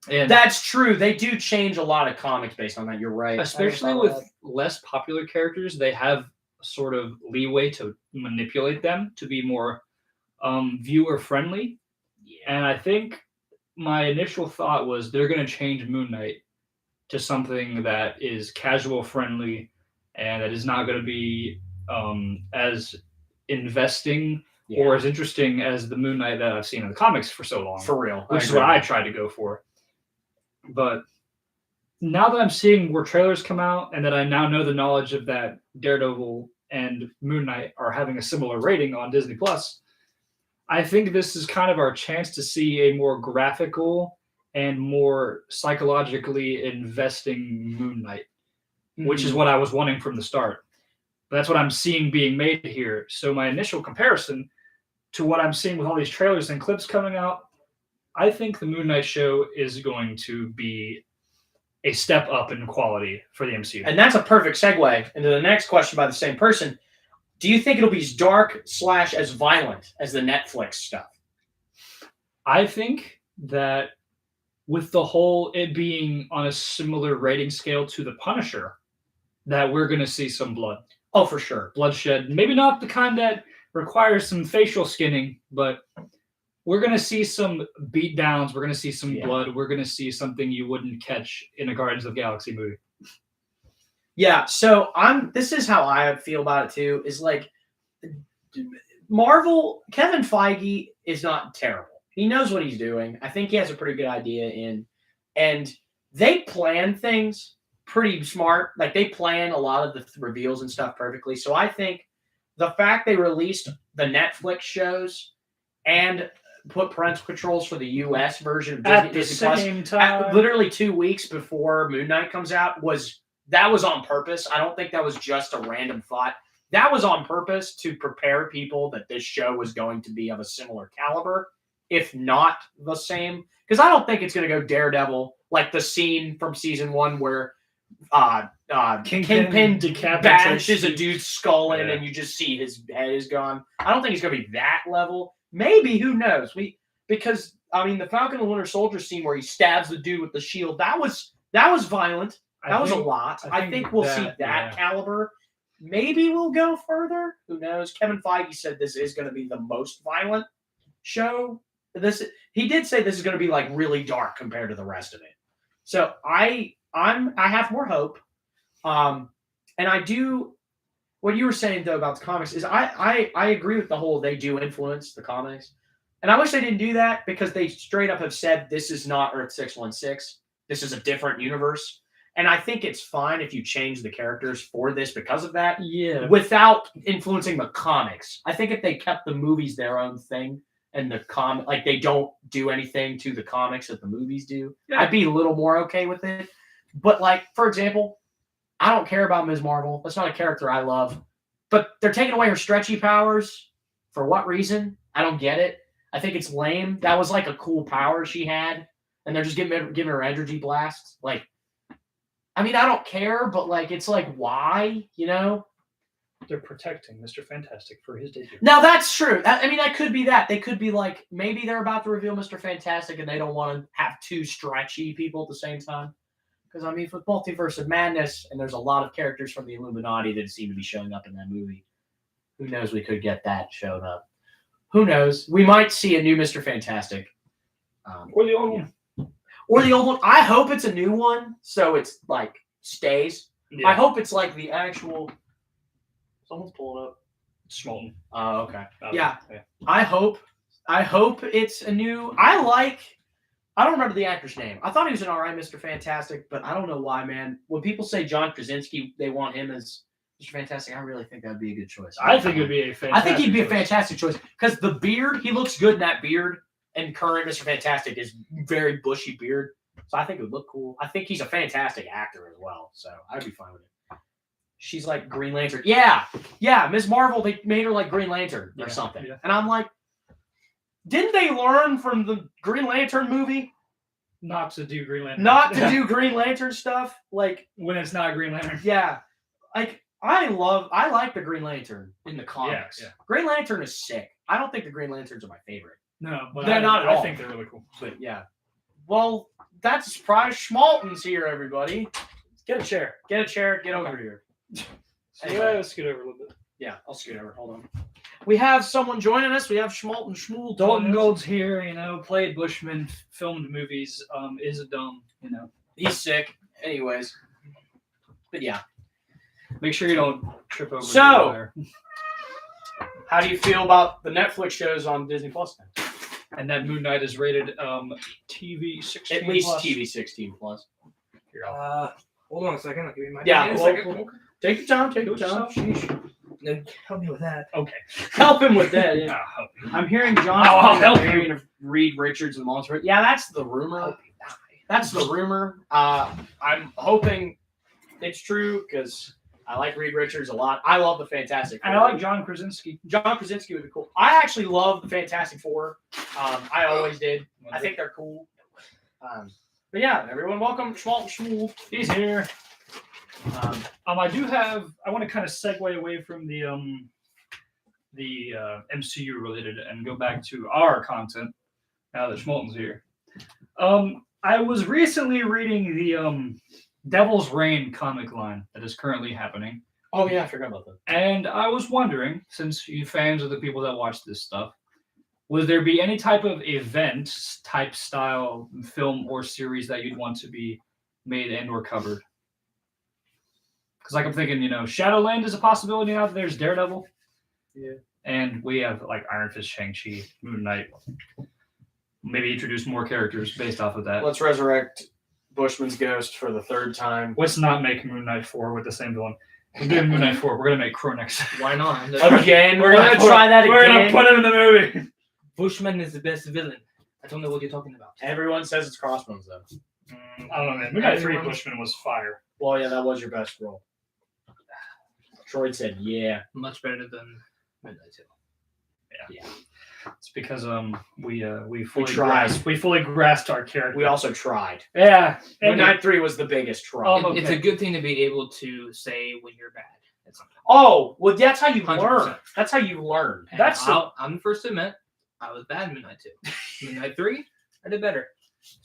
And that's true. They do change a lot of comics based on that. You're right. Especially with less popular characters, they have sort of leeway to manipulate them to be more viewer friendly. Yeah. And I think my initial thought was they're going to change Moon Knight to something that is casual friendly and that is not going to be as investing or as interesting as the Moon Knight that I've seen in the comics for so long. For real. Which is what I tried to go for. But now that I'm seeing more trailers come out and that I now know the knowledge of that Daredevil and Moon Knight are having a similar rating on Disney Plus, I think this is kind of our chance to see a more graphical and more psychologically investing Moon Knight, which is what I was wanting from the start. But that's what I'm seeing being made here. So my initial comparison to what I'm seeing with all these trailers and clips coming out, I think the Moon Knight show is going to be a step up in quality for the MCU. And that's a perfect segue into the next question by the same person. Do you think it'll be as dark / as violent as the Netflix stuff? I think that with the whole it being on a similar rating scale to The Punisher, that we're going to see some blood. Oh, for sure. Bloodshed. Maybe not the kind that requires some facial skinning, but we're gonna see some beat downs. We're gonna see some Yeah. blood. We're gonna see something you wouldn't catch in a Guardians of the Galaxy movie. Yeah, so this is how I feel about it too, is like Marvel, Kevin Feige is not terrible. He knows what he's doing. I think he has a pretty good idea and they plan things pretty smart. Like they plan a lot of the reveals and stuff perfectly. So I think the fact they released the Netflix shows and put parental controls for the US version of At the Disney Plus same time, literally 2 weeks before Moon Knight comes out was on purpose. I don't think that was just a random thought. That was on purpose to prepare people that this show was going to be of a similar caliber, if not the same. Because I don't think it's going to go Daredevil like the scene from season 1 where Kingpin bashes a dude's skull in and you just see his head is gone. I don't think it's going to be that level. Maybe, who knows? Because the Falcon and the Winter Soldier scene where he stabs the dude with the shield, that was violent. That was a lot. I think we'll see that caliber. Maybe we'll go further. Who knows? Kevin Feige said this is going to be the most violent show. He did say this is going to be like really dark compared to the rest of it. So I have more hope. And I do. What you were saying though about the comics is I agree with the whole they do influence the comics, and I wish they didn't do that because they straight up have said this is not Earth 616. This is a different universe. And I think it's fine if you change the characters for this because of that. Yeah. Without influencing the comics. I think if they kept the movies their own thing and like they don't do anything to the comics that the movies do, I'd be a little more okay with it. But like, for example, I don't care about Ms. Marvel. That's not a character I love. But they're taking away her stretchy powers. For what reason? I don't get it. I think it's lame. That was like a cool power she had. And they're just giving her energy blasts. Like, I don't care, but like, it's like, why? They're protecting Mr. Fantastic for his debut. Now that's true. That could be that. They could be like, maybe they're about to reveal Mr. Fantastic and they don't want to have two stretchy people at the same time. Because with Multiverse of Madness, and there's a lot of characters from the Illuminati that seem to be showing up in that movie. Who knows? We could get that showed up. Who knows? We might see a new Mr. Fantastic. Or the old one. Or the old one. I hope it's a new one, so it's like stays. Yeah. I hope it's like the actual. Someone's pulling up. Schmalten. Oh, okay. Yeah. I hope it's a new. I don't remember the actor's name. I thought he was an alright Mr. Fantastic, but I don't know why, man. When people say John Krasinski, they want him as Mr. Fantastic. I really think that'd be a good choice. I think it'd be a fantastic. I think he'd be a fantastic choice because the beard, he looks good in that beard. And current Mr. Fantastic is very bushy beard. So I think it would look cool. I think he's a fantastic actor as well. So I'd be fine with it. She's like Green Lantern. Yeah. Ms. Marvel, they made her like Green Lantern or something. Yeah. And I'm like, didn't they learn from the Green Lantern movie? Not to do Green Lantern. Not to do Green Lantern stuff? Like when it's not Green Lantern. Yeah. Like I like the Green Lantern in the comics. Yeah. Green Lantern is sick. I don't think the Green Lanterns are my favorite. No, but they're not at all. I think they're really cool. But yeah. Well, that's a surprise. Schmalten's here, everybody. Get a chair. Get over here. Anyway, let's scoot over a little bit. Yeah, I'll scoot over. Hold on. We have someone joining us. We have Schmalten Schmool. Dalton Gold's here, played Bushman, filmed movies, is a dumb, He's sick. Anyways. But yeah. Make sure you don't trip over the wire. How do you feel about the Netflix shows on Disney Plus now? And that Moon Knight is rated TV 16 At least plus. TV 16 plus. Here, hold on a second. I'll give you my take your time. Help me with that. Okay. Help him with that. Yeah. I'll help you. I'm hearing John. I'll help you. Of Reed Richards and Monster. Yeah, that's the rumor. That's the rumor. I'm hoping it's true because I like Reed Richards a lot. I love the Fantastic Four. And I like John Krasinski. John Krasinski would be cool. I actually love the Fantastic Four. I always did. I think they're cool. But yeah, everyone, welcome Schmalten Schmool. He's here. I want to kind of segue away from the MCU related and go back to our content now that Schmalten's here. I was recently reading the Devil's Reign comic line that is currently happening. Oh yeah, I forgot about that. And I was wondering, since you fans are the people that watch this stuff, would there be any type of event type style film or series that you'd want to be made and or covered? Because like I'm thinking, Shadowland is a possibility now. There's Daredevil. Yeah. And we have like Iron Fist, Shang-Chi, Moon Knight. Maybe introduce more characters based off of that. Let's resurrect Bushman's ghost for the third time. Let's not make Moon Knight 4 with the same villain. We're doing Moon Knight 4. We're going to make Kronex. Why not? Again? We're gonna try that We're again. going to put him in the movie. Bushman is the best villain. I don't know what you're talking about. Everyone says it's Crossbones, though. I don't know, man. Moon Knight 3 Bushman was fire. Well, yeah, that was your best role. Troy said, yeah. Much better than Midnight 2. Yeah. It's because we fully tried. grasped our character. We also tried. Yeah. Moon Knight 3 was the biggest try. Oh, It's a good thing to be able to say when you're bad at something. Oh, well, that's how you 100%. learn. That's how you learn. And I'm the first to admit, I was bad in Midnight 2. Midnight 3, I did better.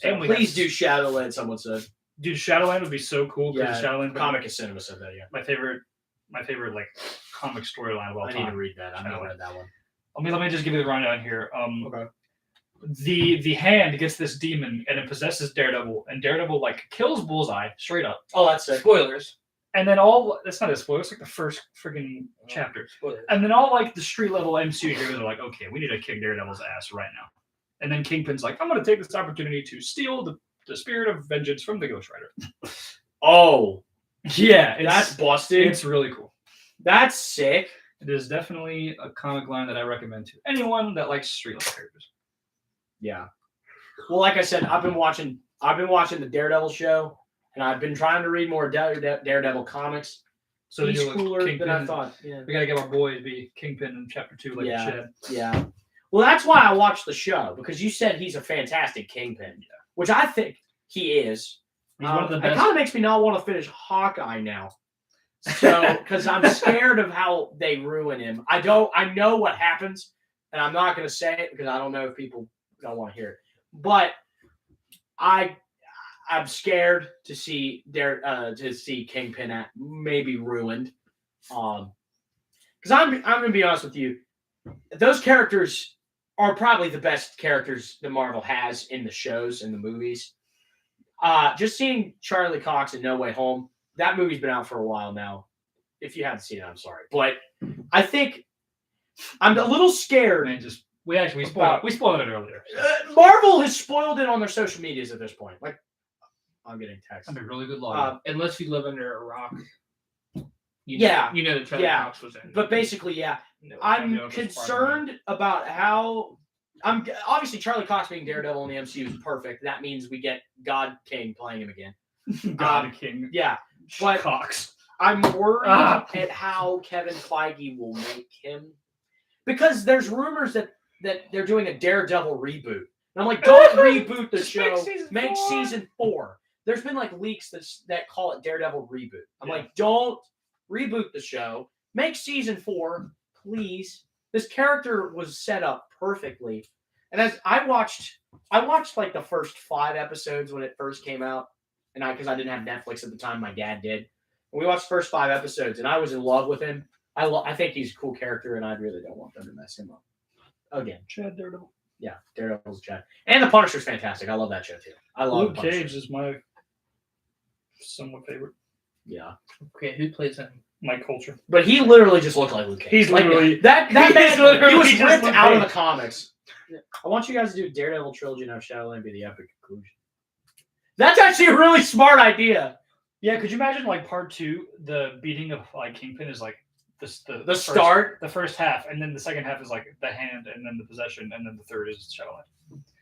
And please do Shadowland, someone said. Dude, Shadowland would be so cool because Shadowland Comic is Cinema said that, yeah. my favorite like comic storyline of all I time. need to read that. I've never read that one. Let me just give you the rundown here. Okay. The hand gets this demon and it possesses Daredevil, and Daredevil like kills Bullseye straight up. Oh, that's sick. Spoilers. And then that's not a spoiler, it's like the first friggin' chapter. Spoilers. And then all like the street level MCU heroes are like, okay, we need to kick Daredevil's ass right now. And then Kingpin's like, I'm gonna take this opportunity to steal the spirit of vengeance from the Ghost Rider. Oh. Yeah, That's busted. It's really cool. That's sick. It is definitely a comic line that I recommend to anyone that likes street level characters. Yeah. Well, like I said, I've been watching the Daredevil show, and I've been trying to read more Daredevil comics. So he's you cooler Kingpin. than I thought. Yeah. We gotta get our boy to be Kingpin in chapter 2 like Yeah. shit. Yeah. Well, that's why I watched the show, because you said he's a fantastic Kingpin, which I think he is. He's one of the It best. kind of makes me not want to finish Hawkeye now. So, because I'm scared of how they ruin him. I know what happens, and I'm not going to say it because I don't know if people don't want to hear it. But I'm scared to see Kingpin maybe ruined. Because I'm going to be honest with you, those characters are probably the best characters that Marvel has in the shows and the movies. Just seeing Charlie Cox in No Way Home. That movie's been out for a while now. If you haven't seen it, I'm sorry. But I think I'm a little scared. And we spoiled it earlier. Marvel has spoiled it on their social medias at this point. Like, I'm getting texts. I'm a really good lawyer. Unless you live under a rock. You know that Charlie Cox was in. But basically, yeah. I'm concerned about how... obviously, Charlie Cox being Daredevil in the MCU is perfect. That means we get God King playing him again. God King. Yeah. But Cox. I'm worried at how Kevin Feige will make him. Because there's rumors that they're doing a Daredevil reboot. And I'm like, don't reboot the show. Make season 4. There's been like leaks that call it Daredevil reboot. I'm like, don't reboot the show. Make season 4, please. This character was set up perfectly. And as I watched like the first 5 episodes when it first came out. And because I didn't have Netflix at the time, my dad did. And we watched the first 5 episodes, and I was in love with him. I think he's a cool character, and I really don't want them to mess him up. Again. Chad Daredevil. Yeah, Daredevil's Chad. And The Punisher's fantastic. I love that show, too. I love Luke Cage is my somewhat favorite. Yeah. Okay, who plays him? Mike Culture. But he literally just looked like Luke Cage. He's literally... That he's man, literally he was just ripped Luke out of Cage. the comics. I want you guys to do Daredevil trilogy and have Shadowland be the epic conclusion. That's actually a really smart idea. Yeah, could you imagine like part 2, the beating of like Kingpin is like the start, the first half, and then the second half is like the hand, and then the possession, and then the third is Shadowland.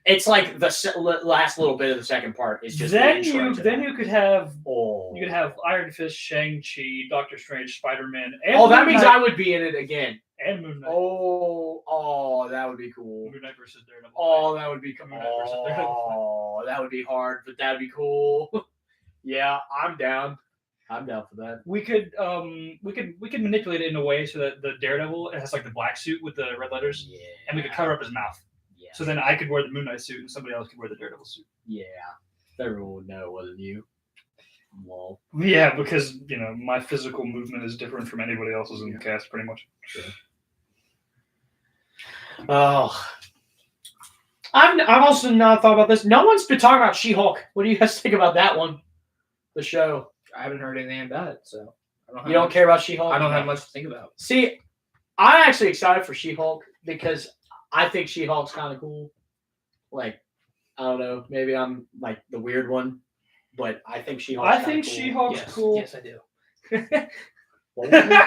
It's like the last little bit of the second part is just Then the intro you to then that. you could have Oh. you could have Iron Fist, Shang-Chi, Doctor Strange, Spider-Man, and Oh, that Moon means Knight, I would be in it again. and Moon Knight. Oh, that would be cool. Moon Knight versus Daredevil. Oh, that would be cool. Moon Knight versus Daredevil. Oh, that would be hard, but that'd be cool. Yeah, I'm down. I'm down for that. We could manipulate it in a way so that the Daredevil has like the black suit with the red letters, Yeah. and we could cover up his mouth. Yeah. So then I could wear the Moon Knight suit, and somebody else could wear the Daredevil suit. Yeah. Everyone would know it wasn't you. Lol. Yeah, because my physical movement is different from anybody else's in the cast, pretty much. Oh, I've also not thought about this. No one's been talking about She-Hulk. What do you guys think about that one? The show. I haven't heard anything about it, so You don't care about She-Hulk? I don't have much to think about. See, I'm actually excited for She-Hulk because I think She-Hulk's kind of cool. Like, I don't know, maybe I'm like the weird one, but I think She-Hulk's I kinda think cool. She-Hulk's Yes, cool. yes, I do. What was it?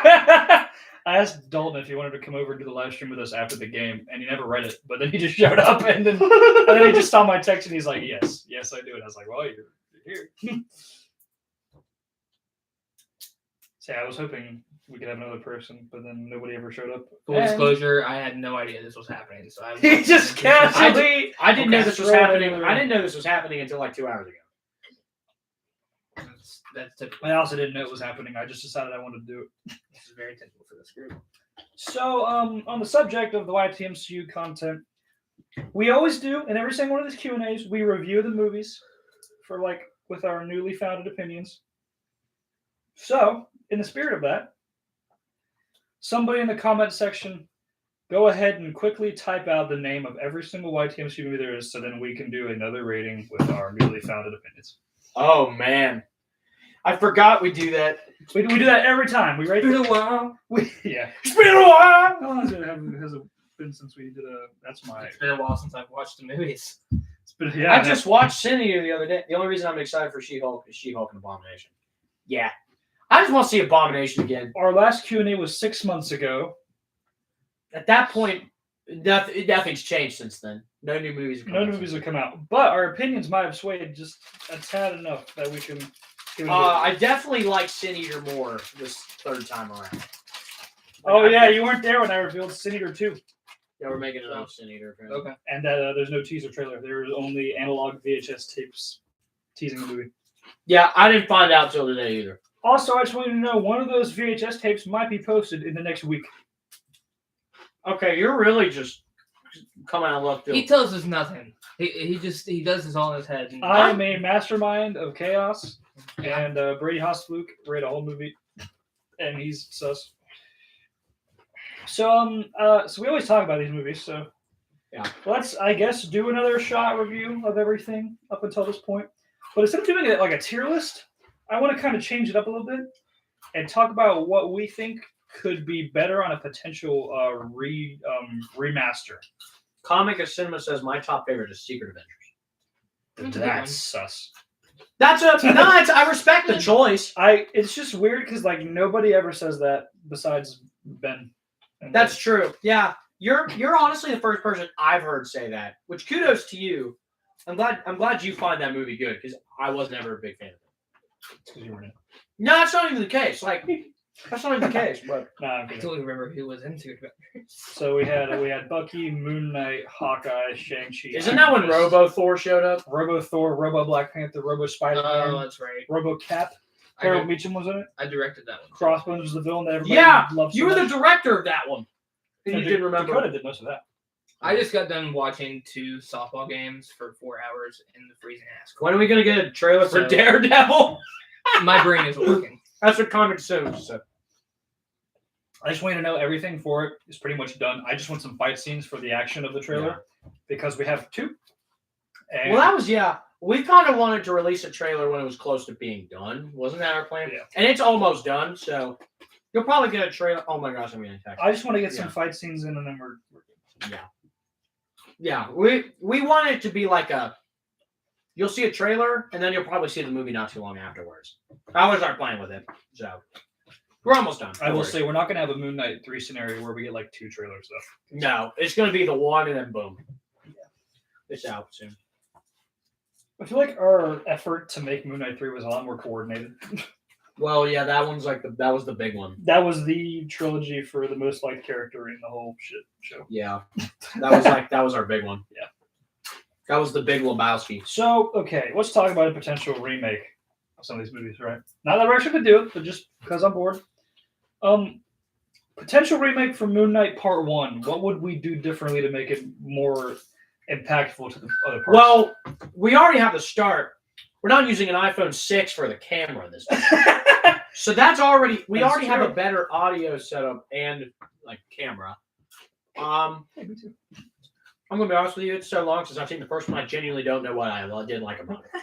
I asked Dalton if he wanted to come over and do the live stream with us after the game, and he never read it. But then he just showed up, and then he just saw my text, and he's like, "Yes, yes, I do." And I was like, "Well, you're here." So I was hoping we could have another person, but then nobody ever showed up. Full disclosure, I had no idea this was happening, so I He just casually. I didn't know this was Okay. happening. I didn't know this was happening until like 2 hours ago. That's typical. I also didn't know it was happening. I just decided I wanted to do it. This is very typical for this group. So, on the subject of the YTMCU content, we always do in every single one of these Q&As. We review the movies for with our newly founded opinions. So, in the spirit of that, somebody in the comment section, go ahead and quickly type out the name of every single YTMCU movie there is, so then we can do another rating with our newly founded opinions. Oh man, I forgot we do that. We do that every time. We rate. It's been a while. Yeah. It's been a while. How long has it been since we did a? That's my. It's been a while since I've watched the movies. It's been, yeah. I just watched Senator the other day. The only reason I'm excited for She-Hulk is She-Hulk and Abomination. Yeah, I just want to see Abomination again. Our last Q&A was 6 months ago. At that point, nothing's changed since then. No new movies. Have come No out new movies since have come out, but our opinions might have swayed just a tad enough that we can. Give it a I definitely like Sin Eater more this third time around. Oh yeah, you weren't there when I revealed Sin Eater 2, Yeah, we're making another Sin Eater. Okay. and that there's no teaser trailer. There's only analog VHS tapes teasing the movie. Yeah, I didn't find out till today either. Also, I just want you to know one of those VHS tapes might be posted in the next week. Okay, you're really just coming out of left field. He tells us nothing. He does this all in his head. And I am a mastermind of chaos, and Brady Hasfluke read a whole movie, and he's sus. So so we always talk about these movies. So yeah, let's I guess do another shot review of everything up until this point. But instead of doing it like a tier list, I want to kind of change it up a little bit and talk about what we think could be better on a potential remaster. Comic of Cinema says my top favorite is Secret Avengers. That's sus. I respect the choice. It's just weird because nobody ever says that besides Ben. That's true. Yeah, you're honestly the first person I've heard say that. Which kudos to you. I'm glad you find that movie good because I was never a big fan of it. because you were in it. No, that's not even the case. That's not even the case. But Nah, I'm I kidding. totally remember who was in Secret Avengers. So we had Bucky, Moon Knight, Hawkeye, Shang-Chi. isn't that when Robo Thor showed up? Robo Thor, Robo Black Panther, Robo Spider-Man, Oh, that's right. Robo Cap. I, Harold di- Meacham was in it. I directed that one. Crossbones was the villain that everybody Yeah, loved. you were the director of that one. And you And didn't remember. Dakota did most of that. I just got done watching 2 softball games for 4 hours in the freezing ass cold. When are we gonna get a trailer for So- Daredevil? My brain is working. That's what Comic Cinema said. I just want you to know everything for it is pretty much done. I just want some fight scenes for the action of the trailer because we have 2. And Well, that was we kind of wanted to release a trailer when it was close to being done. Wasn't that our plan? Yeah. And it's almost done, so you'll probably get a trailer. Oh my gosh, I'm getting text. I just want to get some Yeah. fight scenes in, and then we're Yeah, we want it to be like you'll see a trailer, and then you'll probably see the movie not too long afterwards. That was our plan with it. So we're almost done. I will say we're not going to have a Moon Knight 3 scenario where we get 2 trailers though. No, it's going to be the one, and then boom. Yeah. It's out soon. I feel like our effort to make Moon Knight 3 was a lot more coordinated. Well, yeah, that one's that was the big one. That was the trilogy for the most liked character in the whole shit show. Yeah, that was our big one. Yeah. That was the big Lebowski. So, okay, let's talk about a potential remake of some of these movies, right? Not that we're actually going to do it, but just because I'm bored. Potential remake for Moon Knight Part 1. What would we do differently to make it more impactful to the other parts? Well, we already have the start. We're not using an iPhone 6 for the camera this time. So that's already we That's already have true. a better audio setup and camera. Hey, me too. I'm gonna be honest with you. It's so long since I've seen the first one. I genuinely don't know what I didn't like about it.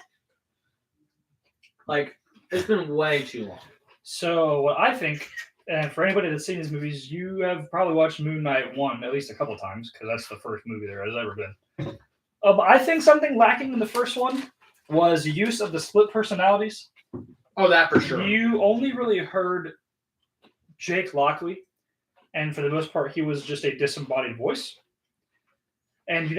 Like, it's been way too long. So what I think, and for anybody that's seen these movies, you have probably watched Moon Knight 1 at least a couple times because that's the first movie there has ever been. I think something lacking in the first one was use of the split personalities. Oh, that for sure. You only really heard Jake Lockley, and for the most part, he was just a disembodied voice. And you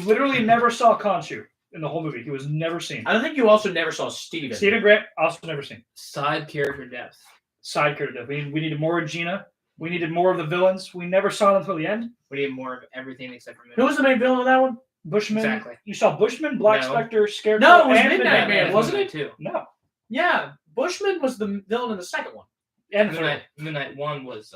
literally never saw Khonshu in the whole movie. He was never seen. I think you also never saw Steven. Stephen Grant, also never seen. Side character depth. Side character depth. We needed more of Gina. We needed more of the villains. We never saw them until the end. We need more of everything except for Who was the main villain of that one? Bushman. Exactly. You saw Bushman, Black Spectre, Scarecrow, No, it was and Midnight Man, wasn't it? Too. No. Yeah, Bushman was the villain in the second one. And Midnight 1 was...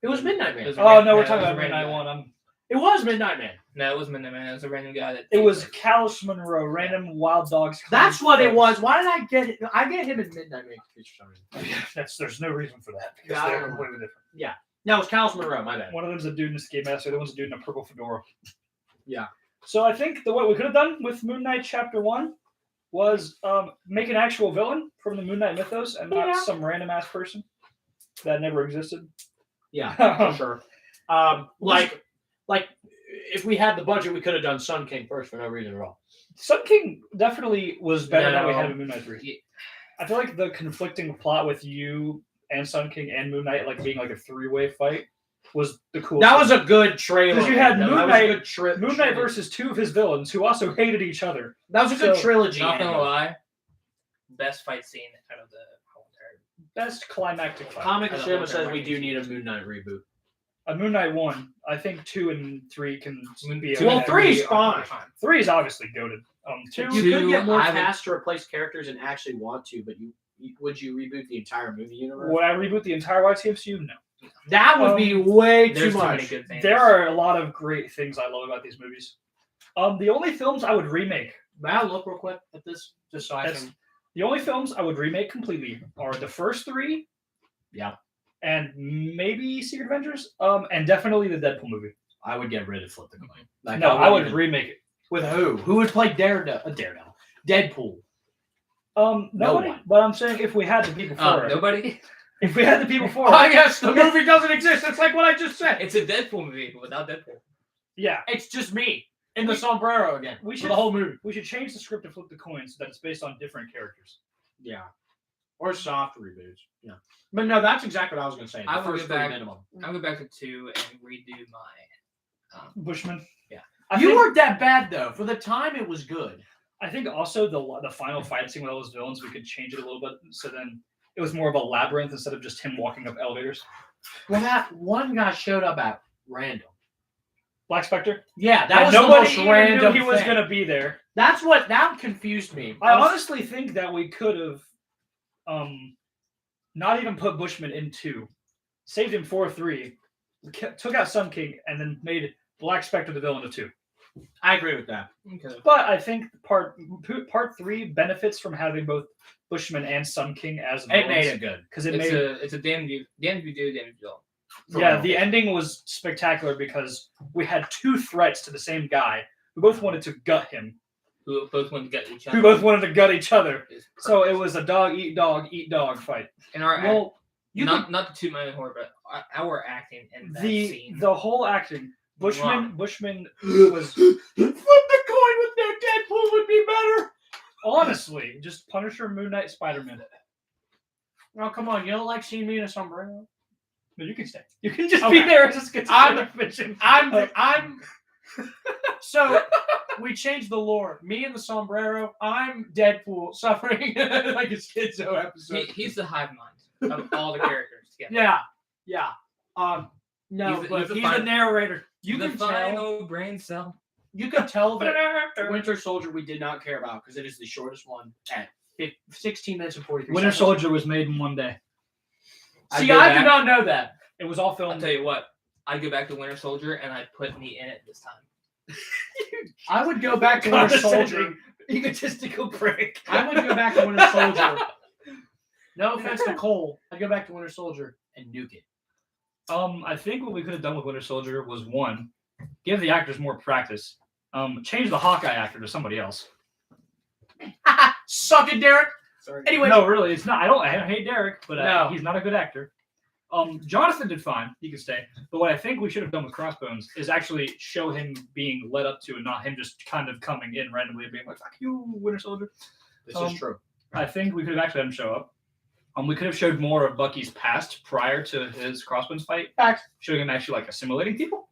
It was Midnight Man. Oh, no, we're talking about Midnight 1. It was Midnight Man. No, it was Midnight Man. It was a random guy that... It was Callus Monroe, random Wild Dogs. That's what it was. Why did I get it? I get him in Midnight Man for some reason. There's no reason for that because Yeah, they're completely different. Yeah. No, it was Callus Monroe, my bad. One of them's a dude in a skate mask, the other one's a dude in a purple fedora. Yeah. So I think what we could have done with Moon Knight Chapter 1 was make an actual villain from the Moon Knight mythos and not some random ass person that never existed. Yeah, for sure. Like if we had the budget, we could have done Sun King first for no reason at all. Sun King definitely was better than we had No. in Moon Knight 3. I feel like the conflicting plot with you and Sun King and Moon Knight like being like a three-way fight was the coolest. That was a good trailer. Because you had That Moon was a Knight, good Moon Knight versus two of his villains who also hated each other. That was a good So, trilogy. Not gonna ending. lie, best fight scene out of the whole entire... Best climactic fight. Comic I don't Cinema know says what we that do need a Moon Knight reboot. A Moon Knight 1, I think 2 and 3 can be. Well, okay. 3 is fine. 3 is obviously goated. 2. You could Two, get more I would- cast to replace characters and actually want to, but would you reboot the entire movie universe? Would I reboot the entire YTMCU? No. That would be way too There's too many much. good things. There are a lot of great things I love about these movies. The only films I would remake. May I look real quick at this, just so I That's- can? The only films I would remake completely are the first 3. Yeah. And maybe Secret Avengers. And definitely the Deadpool movie. I would get rid of Flip the Coin. Like, No, I would even- remake it. With who? Who would play Daredevil? Deadpool. Nobody. one. But I'm saying if we had the people for it. Nobody? If we had the people for I it. guess the movie doesn't exist. It's like what I just said. It's a Deadpool movie, but without Deadpool. Yeah. It's just me in the sombrero again. We for should- the whole movie. We should change the script to Flip the Coin so that it's based on different characters. Yeah. Or soft reboots. Yeah. But no, that's exactly what I was going to say. The I will first get 3 back- minimum. I'll go back to 2 and redo my... Bushman. Yeah. You weren't that bad though. For the time, it was good. I think also the final fight scene with all those villains, we could change it a little bit so then it was more of a labyrinth instead of just him walking up elevators. Well, that one guy showed up at random. Black Spectre. Yeah, that And was the nobody most even random knew he was thing. going to be there. That confused me. I honestly think that we could have not even put Bushman in 2, saved him 4-3, took out Sun King, and then made Black Spectre the villain of 2. I agree with that. Okay. But I think part 3 benefits from having both Bushman and Sun King as It villains. made it good. Because it It's made a damn you do, damn you don't. yeah, the ending was spectacular because we had 2 threats to the same guy who both wanted to gut him, Who both want to get each other. who both wanted to gut each other. It's So it perfect. was a dog eat dog fight. And our Well, you not to toot my own horn, but our acting in that scene. The whole acting. Bushman was flip the coin with no Deadpool would be better. honestly just Punisher, Moon Knight, Spider-Man. Oh, come on. You don't like seeing me in a sombrero? No, you can stay. You can just be Okay. there as a schizophrenic vision. I'm so we changed the lore. Me and the sombrero. I'm Deadpool suffering like a schizo episode. He's the hive mind of all the characters together. Yeah. No, He's but the he's fin- the narrator. You the can tell. final brain cell. You can tell that Winter Soldier we did not care about because it is the shortest one at 16 minutes and 43 Winter seconds. Soldier was made in one day. See, go I back- did not know that. It was all I'll filmed. tell you what. I go back to Winter Soldier and I put me in it this time. I would go back to Winter Soldier. Egotistical prick. I would go back to Winter Soldier. No offense to Cole. I'd go back to Winter Soldier and nuke it. I think what we could have done with Winter Soldier was 1, give the actors more practice. Change the Hawkeye actor to somebody else. Suck it, Derek. Sorry. Anyway, No, really, it's not. I don't hate Derek, but No. he's not a good actor. Jonathan did fine. He could stay. But what I think we should have done with Crossbones is actually show him being led up to and not him just kind of coming in randomly and being like, fuck you, Winter Soldier. this is true. I think we could have actually had him show up. We could have showed more of Bucky's past prior to his Crossbones fight. Facts. Showing him actually like assimilating people.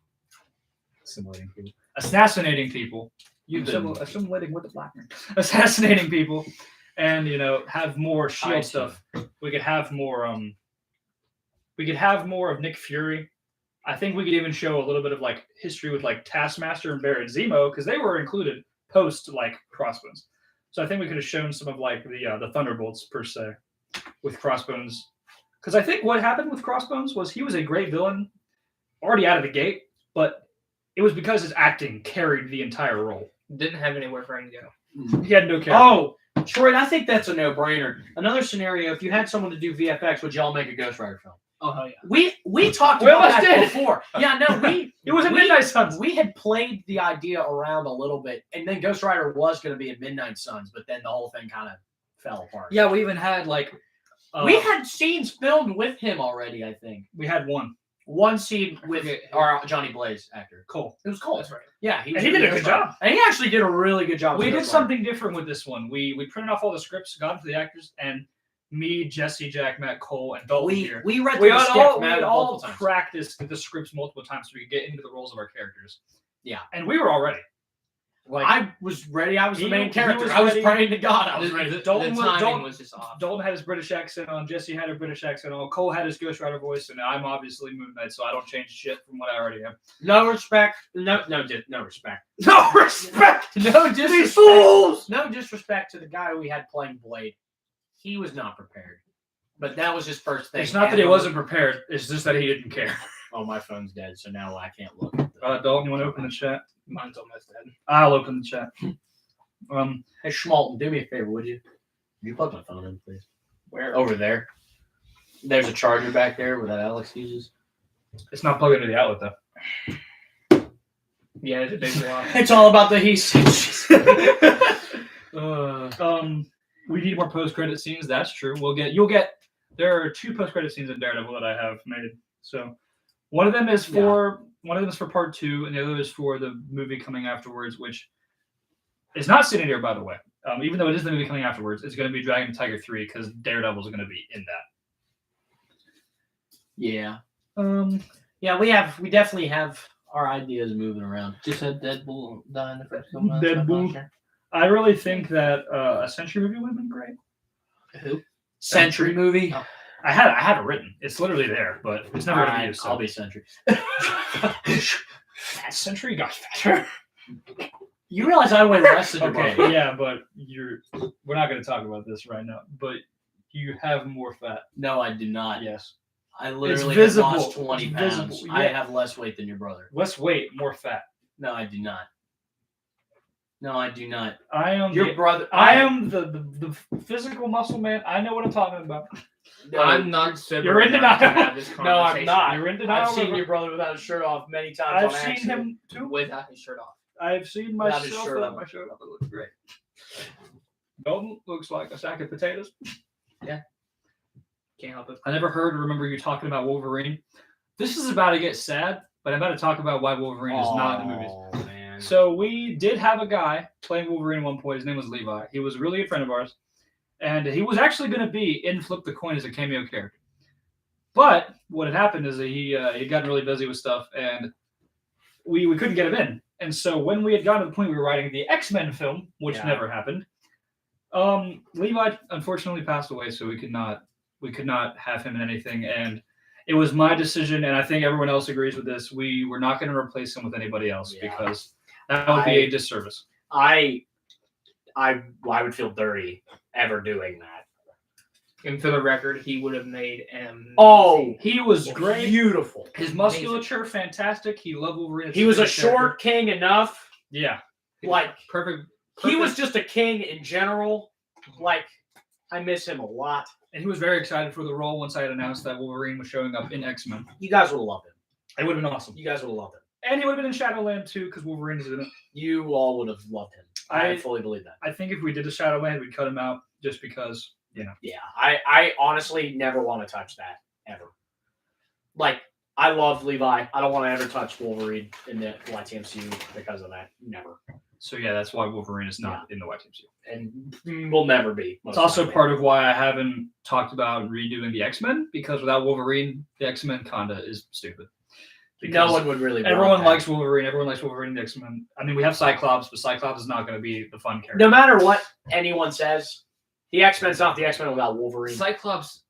Assassinating people. Assimilating with the black man. Assassinating people. And, have more shield stuff. We could have more of Nick Fury. I think we could even show a little bit of like history with like Taskmaster and Barrett Zemo, because they were included post like Crossbones. So I think we could have shown some of like the Thunderbolts per se with Crossbones. Because I think what happened with Crossbones was he was a great villain already out of the gate, but it was because his acting carried the entire role. Didn't have anywhere for him to go. He had no character. Oh, Troy, I think that's a no-brainer. Another scenario: if you had someone to do VFX, would y'all make a Ghost Rider film? Oh hell yeah. We talked We about almost that did. before. Yeah, no, It was in Midnight Suns. We had played the idea around a little bit, and then Ghost Rider was going to be in Midnight Suns, but then the whole thing kind of fell apart. Yeah, we even had like we had scenes filmed with him already. I think we had one scene with our Johnny Blaze actor. Cole. It was Cole. That's right. Yeah, And he did a good job. And he actually did a really good job. We with did Ghost Rider. something different with this one. We printed off all the scripts, got them to the actors, and me, Jesse, JacMac, Cole, and Dalton here. We read We the had script all multiple times. practiced the scripts multiple times so we could get into the roles of our characters. Yeah. And we were all ready. Like, I was ready. I was the He- main he character. was I was ready. praying to God. I was The, ready. the, Dalton the was- timing Dalton- was just off. Dalton had his British accent on, Jesse had a British accent on, Cole had his Ghost Rider voice, and I'm obviously Moon Knight, so I don't change shit from what I already am. No respect. No respect. No respect! No disrespect. fools! No disrespect to the guy we had playing Blade. He was not prepared. But that was his first thing. It's not that he wasn't prepared, it's just that he didn't care. Oh, my phone's dead, so now I can't look at the... Dalton, you want to open the chat? Mine's almost dead. I'll open the chat. Hey, Schmalton, do me a favor, would you? Would you plug my phone in, please? Where? Over there. There's a charger back there where that Alex uses. It's not plugged into the outlet, though. Yeah, it's a big block. It's all about the he switches. We need more post-credit scenes. That's true. There are 2 post-credit scenes in Daredevil that I have made. So one of them is for part 2, and the other is for the movie coming afterwards, which is not sitting here, by the way. Even though it is the movie coming afterwards, it's going to be Dragon Tiger 3 because Daredevil is going to be in that. Yeah. Yeah, we definitely have our ideas moving around. Just had Deadpool die in the first film. Deadpool. I really think that a Century movie would have been great. Who? Century movie? Oh. I had it written. It's literally there, but it's never going to be used. So. I'll be Century. Fat Century got fatter. You realize I went less than your Okay, brother. yeah, but we're not going to talk about this right now. But you have more fat. No, I do not. Yes. I literally It's have lost visible. 20 It's pounds. visible, I yeah. have less weight than your brother. Less weight, more fat. No, I do not. No, I do not. I am Your brother. I am the physical muscle man. I know what I'm talking about. No, I'm not sober You're in enough to denial. have this No, I'm conversation not. You're in denial. I've seen your brother without his shirt off many times. I've on seen accident. him too. without his shirt off. I've seen Without his myself shirt without on. my shirt off. It looks great. Dalton looks like a sack of potatoes. Can't help it. I never heard or remember you talking about Wolverine. This is about to get sad, but I'm about to talk about why Wolverine is not in the movies. Oh, man. So we did have a guy playing Wolverine at one point. His name was Levi. He was a really good friend of ours. And he was actually going to be in Flip the Coin as a cameo character. But what had happened is that he'd gotten really busy with stuff, and we couldn't get him in. And so when we had gotten to the point we were writing the X-Men film, which Yeah. never happened, Levi unfortunately passed away, so we could not have him in anything. And it was my decision, and I think everyone else agrees with this. We were not going to replace him with anybody else because that would be a disservice. I would feel dirty ever doing that. And for the record, he would have made Oh, He was great. beautiful. His musculature, fantastic. He loved Wolverine. He was a It's his character. short king enough. Yeah. Like, perfect. he was just a king in general. Like, I miss him a lot. And he was very excited for the role once I had announced that Wolverine was showing up in X-Men. You guys would have loved him. It would have been awesome. You guys would have loved him. And he would have been in Shadowland too, because Wolverine is in it. You all would have loved him. I fully believe that. I think if we did a Shadowland, we'd cut him out just because, you know. Yeah, I honestly never want to touch that ever. Like, I love Levi. I don't want to ever touch Wolverine in the YTMCU because of that. Never. So yeah, that's why Wolverine is not in the YTMCU. And will never be. It's also part of why I haven't talked about redoing the X-Men, because without Wolverine, the X-Men kinda is stupid. No one would really. Everyone likes Wolverine. Everyone likes Wolverine and the X-Men. I mean, we have Cyclops, but Cyclops is not going to be the fun character. No matter what anyone says, the X-Men's not the X-Men without Wolverine. Cyclops,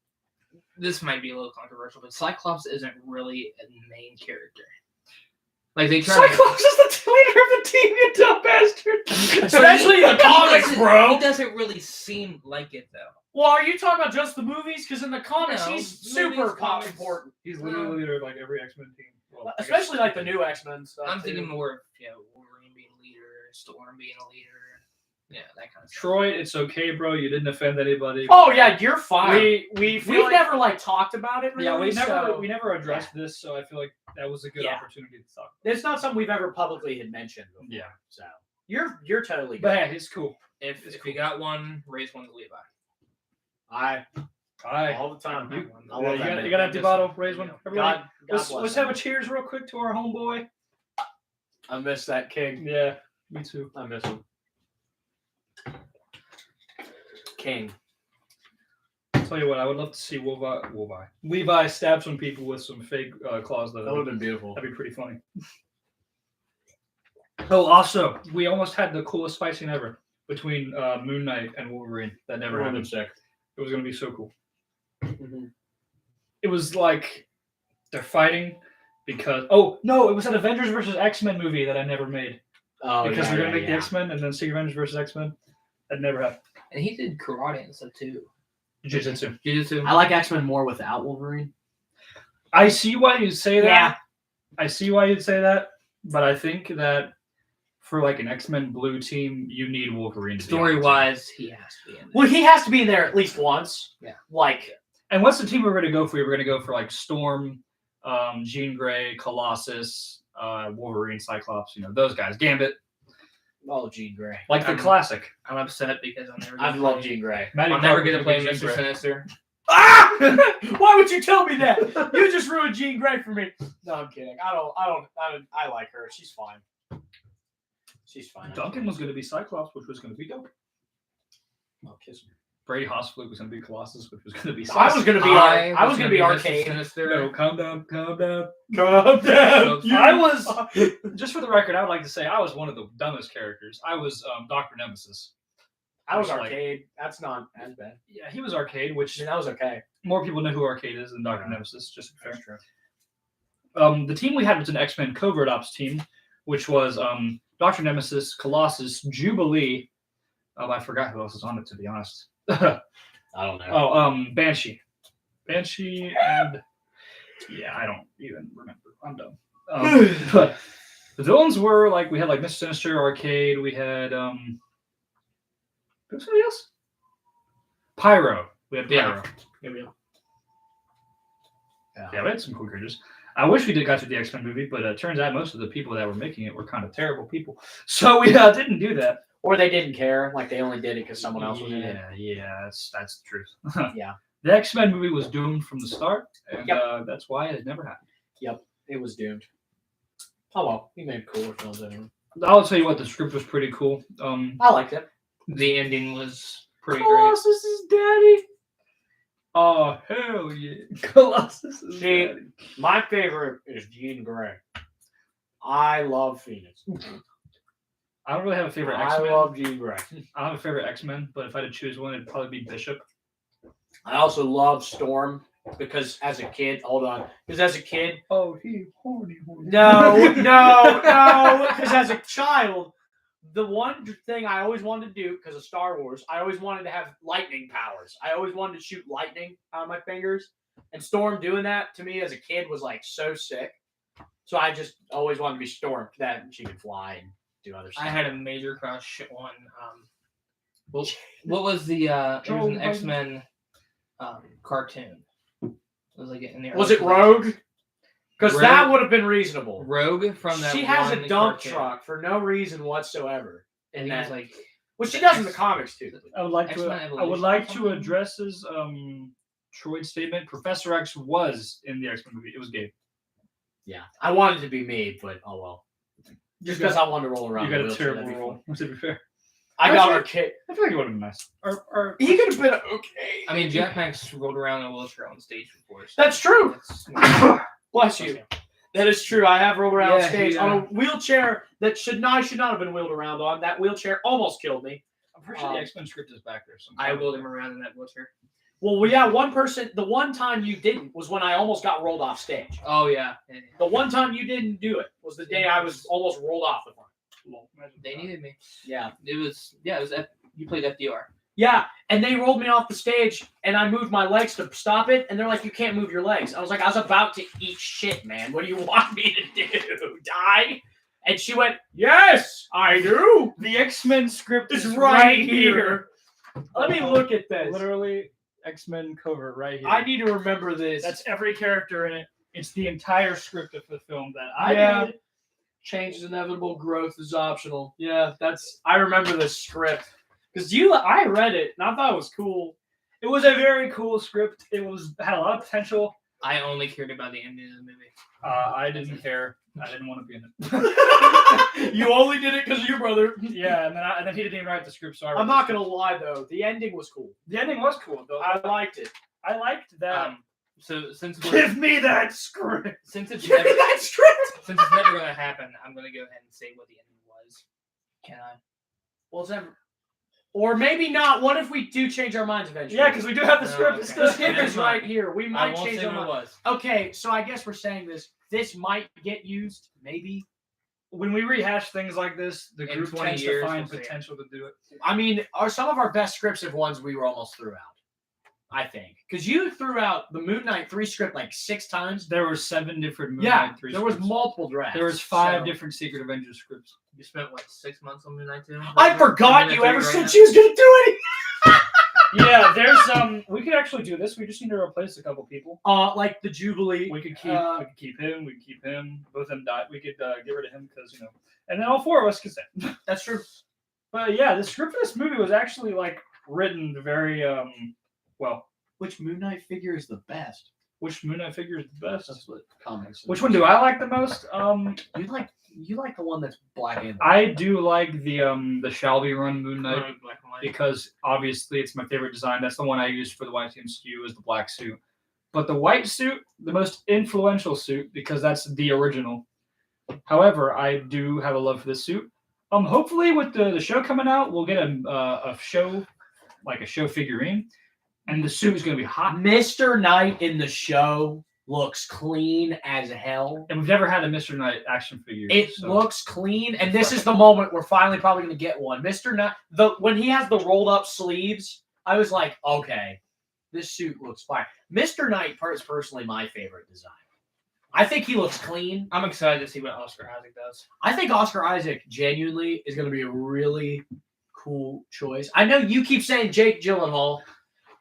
this might be a little controversial, but Cyclops isn't really a main character. Like they try. Cyclops is the leader of the team, you dumb bastard. Especially in the comics, bro. He doesn't really seem like it though. Well, are you talking about just the movies? Because in the comics, No, he's movies, super comics. important. He's literally the leader of like every X-Men team. Well, I Especially guess- like the new X-Men stuff. I'm too. thinking more of Wolverine being a leader, Storm being a leader, that kind of stuff. Troy, it's okay, bro. You didn't offend anybody. Oh yeah, you're fine. We've never like talked about it. Really, Yeah, so we never addressed this, so I feel like that was a good Yeah. opportunity to talk. It's not something we've ever publicly had mentioned before. Yeah. So you're totally good. But hey, it's cool. If you got one, raise one to Levi. All the time. You, I love you that got man. an empty bottle. Raise one. Everybody, God let's bless have him. a cheers real quick to our homeboy. I miss that king. Yeah, me too. I miss him. King. I'll tell you what, I would love to see Levi stab some people with some fake claws. That would have been beautiful. That'd be pretty funny. Oh, also, we almost had the coolest fight scene ever between Moon Knight and Wolverine. That never happened. Sick. It was going to be so cool. Mm-hmm. It was like they're fighting because... Oh, no, it was an Avengers versus X-Men movie that I never made. Oh, Because they're going to make the X-Men and then see Avengers versus X-Men. That never happened. And he did karate and stuff too. Jiu-Jitsu. Jiu-Jitsu. I like X-Men more without Wolverine. I see why you say that. Yeah. I see why you'd say that, but I think that for like an X-Men Blue team, you need Wolverine. To be on the team. Story-wise, he has to be in there. Well, he has to be in there at least once. Yeah. Like, And what's the team we're going to go for? We're going to go for like Storm, Jean Grey, Colossus, Wolverine, Cyclops. Those guys. Gambit, Jean Grey. like the classic. I'm upset because I'm never. I gonna love play- Jean Grey. I'm never gonna play Mr. Sinister. Ah! Why would you tell me that? You just ruined Jean Grey for me. No, I'm kidding. I like her. She's fine. She's fine. Duncan was going to be Cyclops, which was going to be dope. I'll kiss her. Brady Hossflute was going to be Colossus, which was going to be. I was gonna be. I was gonna be Mr. Arcade. Sinister. No, calm down, calm down. Calm down. I was, just for the record, I would like to say I was one of the dumbest characters. I was Dr. Nemesis. I was Like- Arcade. That's not as bad. Yeah, he was Arcade, which That was okay. more people know who Arcade is than Dr. Yeah. Nemesis, just to be fair. That's true. The team we had was an X-Men Covert Ops team, which was Dr. Nemesis, Colossus, Jubilee. I forgot who else was on it, to be honest. I don't know. Banshee. Banshee and... Yeah, I don't even remember. I'm dumb. But the villains were, we had, Mr. Sinister, Arcade, we had... Who's somebody else? Pyro. We had Pyro. Yeah, we had some cool characters. I wish we got to the X-Men movie, but it turns out most of the people that were making it were kind of terrible people. So we didn't do that. Or they didn't care. Like they only did it because someone else was in it. Yeah, that's the truth. Yeah. The X-Men movie was doomed from the start, and that's why it never happened. Yep. It was doomed. Oh well, he made cooler films anyway. I'll tell you what, the script was pretty cool. I liked it. The ending was pretty great. Colossus is daddy. Oh hell yeah, Colossus is See, daddy. My favorite is Jean Grey. I love Phoenix. I don't really have a favorite I X-Men. love Jean Grey. I don't have a favorite X-Men, but if I had to choose one, it'd probably be Bishop. I also love Storm because as a kid, Oh, he horny. no, because as a child, the one thing I always wanted to do, because of Star Wars, I always wanted to have lightning powers. I always wanted to shoot lightning out of my fingers. And Storm doing that to me as a kid was so sick. So I just always wanted to be Storm. That she could fly and do other stuff. I had a major crush on what was the it was an X-Men cartoon. It was in the Was early it Rogue? Because that would have been reasonable. Rogue from that. She has a one dump cartoon. truck for no reason whatsoever. And And he was that, like, well, she does in the comics too. I would like X-Men to. I Evolution would or like to something? address his Troy's statement. Professor X was in the X-Men movie. It was gay. Yeah, I wanted to be me, but oh well. Just because I wanted to roll around. You got the a wheelchair, terrible that'd be role. fun. To be fair, I got Actually- our kid. I feel like it would have been nice. Or He could have been okay. I mean, JacMac's rolled around in a wheelchair on stage before. So That's true. that's- Bless you. That is true. I have rolled around Yeah, stage yeah. on a wheelchair that should not have been wheeled around on. That wheelchair almost killed me. I'm pretty sure the X-Men script is back there somewhere. I wheeled him around in that wheelchair. Well, yeah, one person. The one time you didn't was when I almost got rolled off stage. Oh yeah. Yeah, yeah. The one time you didn't do it was the day I was almost rolled off the front. Lol, imagine They that. needed me. Yeah. It was you played FDR. Yeah, and they rolled me off the stage, and I moved my legs to stop it, and they're like, "You can't move your legs." I was like, "I was about to eat shit, man. What do you want me to do? Die?" And she went, "Yes, I do. The X-Men script It's is right here. Let me look at this. Literally, X-Men cover right here. I need to remember this. That's every character in it. It's the entire script of the film that I Yeah. did. Change is inevitable, growth is optional. Yeah, I remember this script. Because I read it, and I thought it was cool. It was a very cool script. It had a lot of potential. I only cared about the ending of the movie. I didn't care. I didn't want to be in it. You only did it because of your brother. Yeah, and then he didn't even write the script. So I'm not going to lie, though. The ending was cool. The ending was cool, though. I liked it. I liked that. So since Give me that script. since it's Give me never, that script! since it's never gonna happen, I'm gonna go ahead and say what the ending was. Can I? Well, it's never... Or maybe not. What if we do change our minds eventually? Yeah, because we do have the No, script. okay. It's the still script Never is mind. right here. We I might won't change say our what it mind. was. Okay, so I guess we're saying this. This might get used, maybe. When we rehash things like this, the In group 20 tends years, to find we'll see it. potential to do it. I mean, some of our best scripts have ones we were almost threw out. I think. Because you threw out the Moon Knight 3 script like 6 times. There were 7 different Moon Yeah, Knight 3 there was scripts. multiple drafts. There was 5 so- different Secret Avengers scripts. You spent what 6 months on Moon Knight 2? I forgot you ever Right said now? she was going to do it. Yeah, there's we could actually do this. We just need to replace a couple people. Like the Jubilee. We could keep him. We could keep him. Both of them died. We could get rid of him because and then all 4 of us could stay. That's true. But yeah, the script for this movie was actually like written very well. Which Moon Knight figure is the best? Which Moon Knight figure is the best? That's what comics. Which one do I like the most? You like the one that's black and I do like the Shelby run Moon Knight Black and white. because obviously it's my favorite design. That's the one I used for the YTMCU is the black suit. But the white suit, the most influential suit, because that's the original. However, I do have a love for this suit. Hopefully with the show coming out, we'll get a show, like a show figurine, and the suit is going to be hot. Mr. Knight in the show looks clean as hell. And we've never had a Mr. Knight action figure. It so- looks clean, and this is the moment we're finally probably going to get one. Mr. Knight, when he has the rolled up sleeves, I was like, okay, this suit looks fine. Mr. Knight is personally my favorite design. I think he looks clean. I'm excited to see what Oscar Isaac does. I think Oscar Isaac genuinely is going to be a really cool choice. I know you keep saying Jake Gyllenhaal.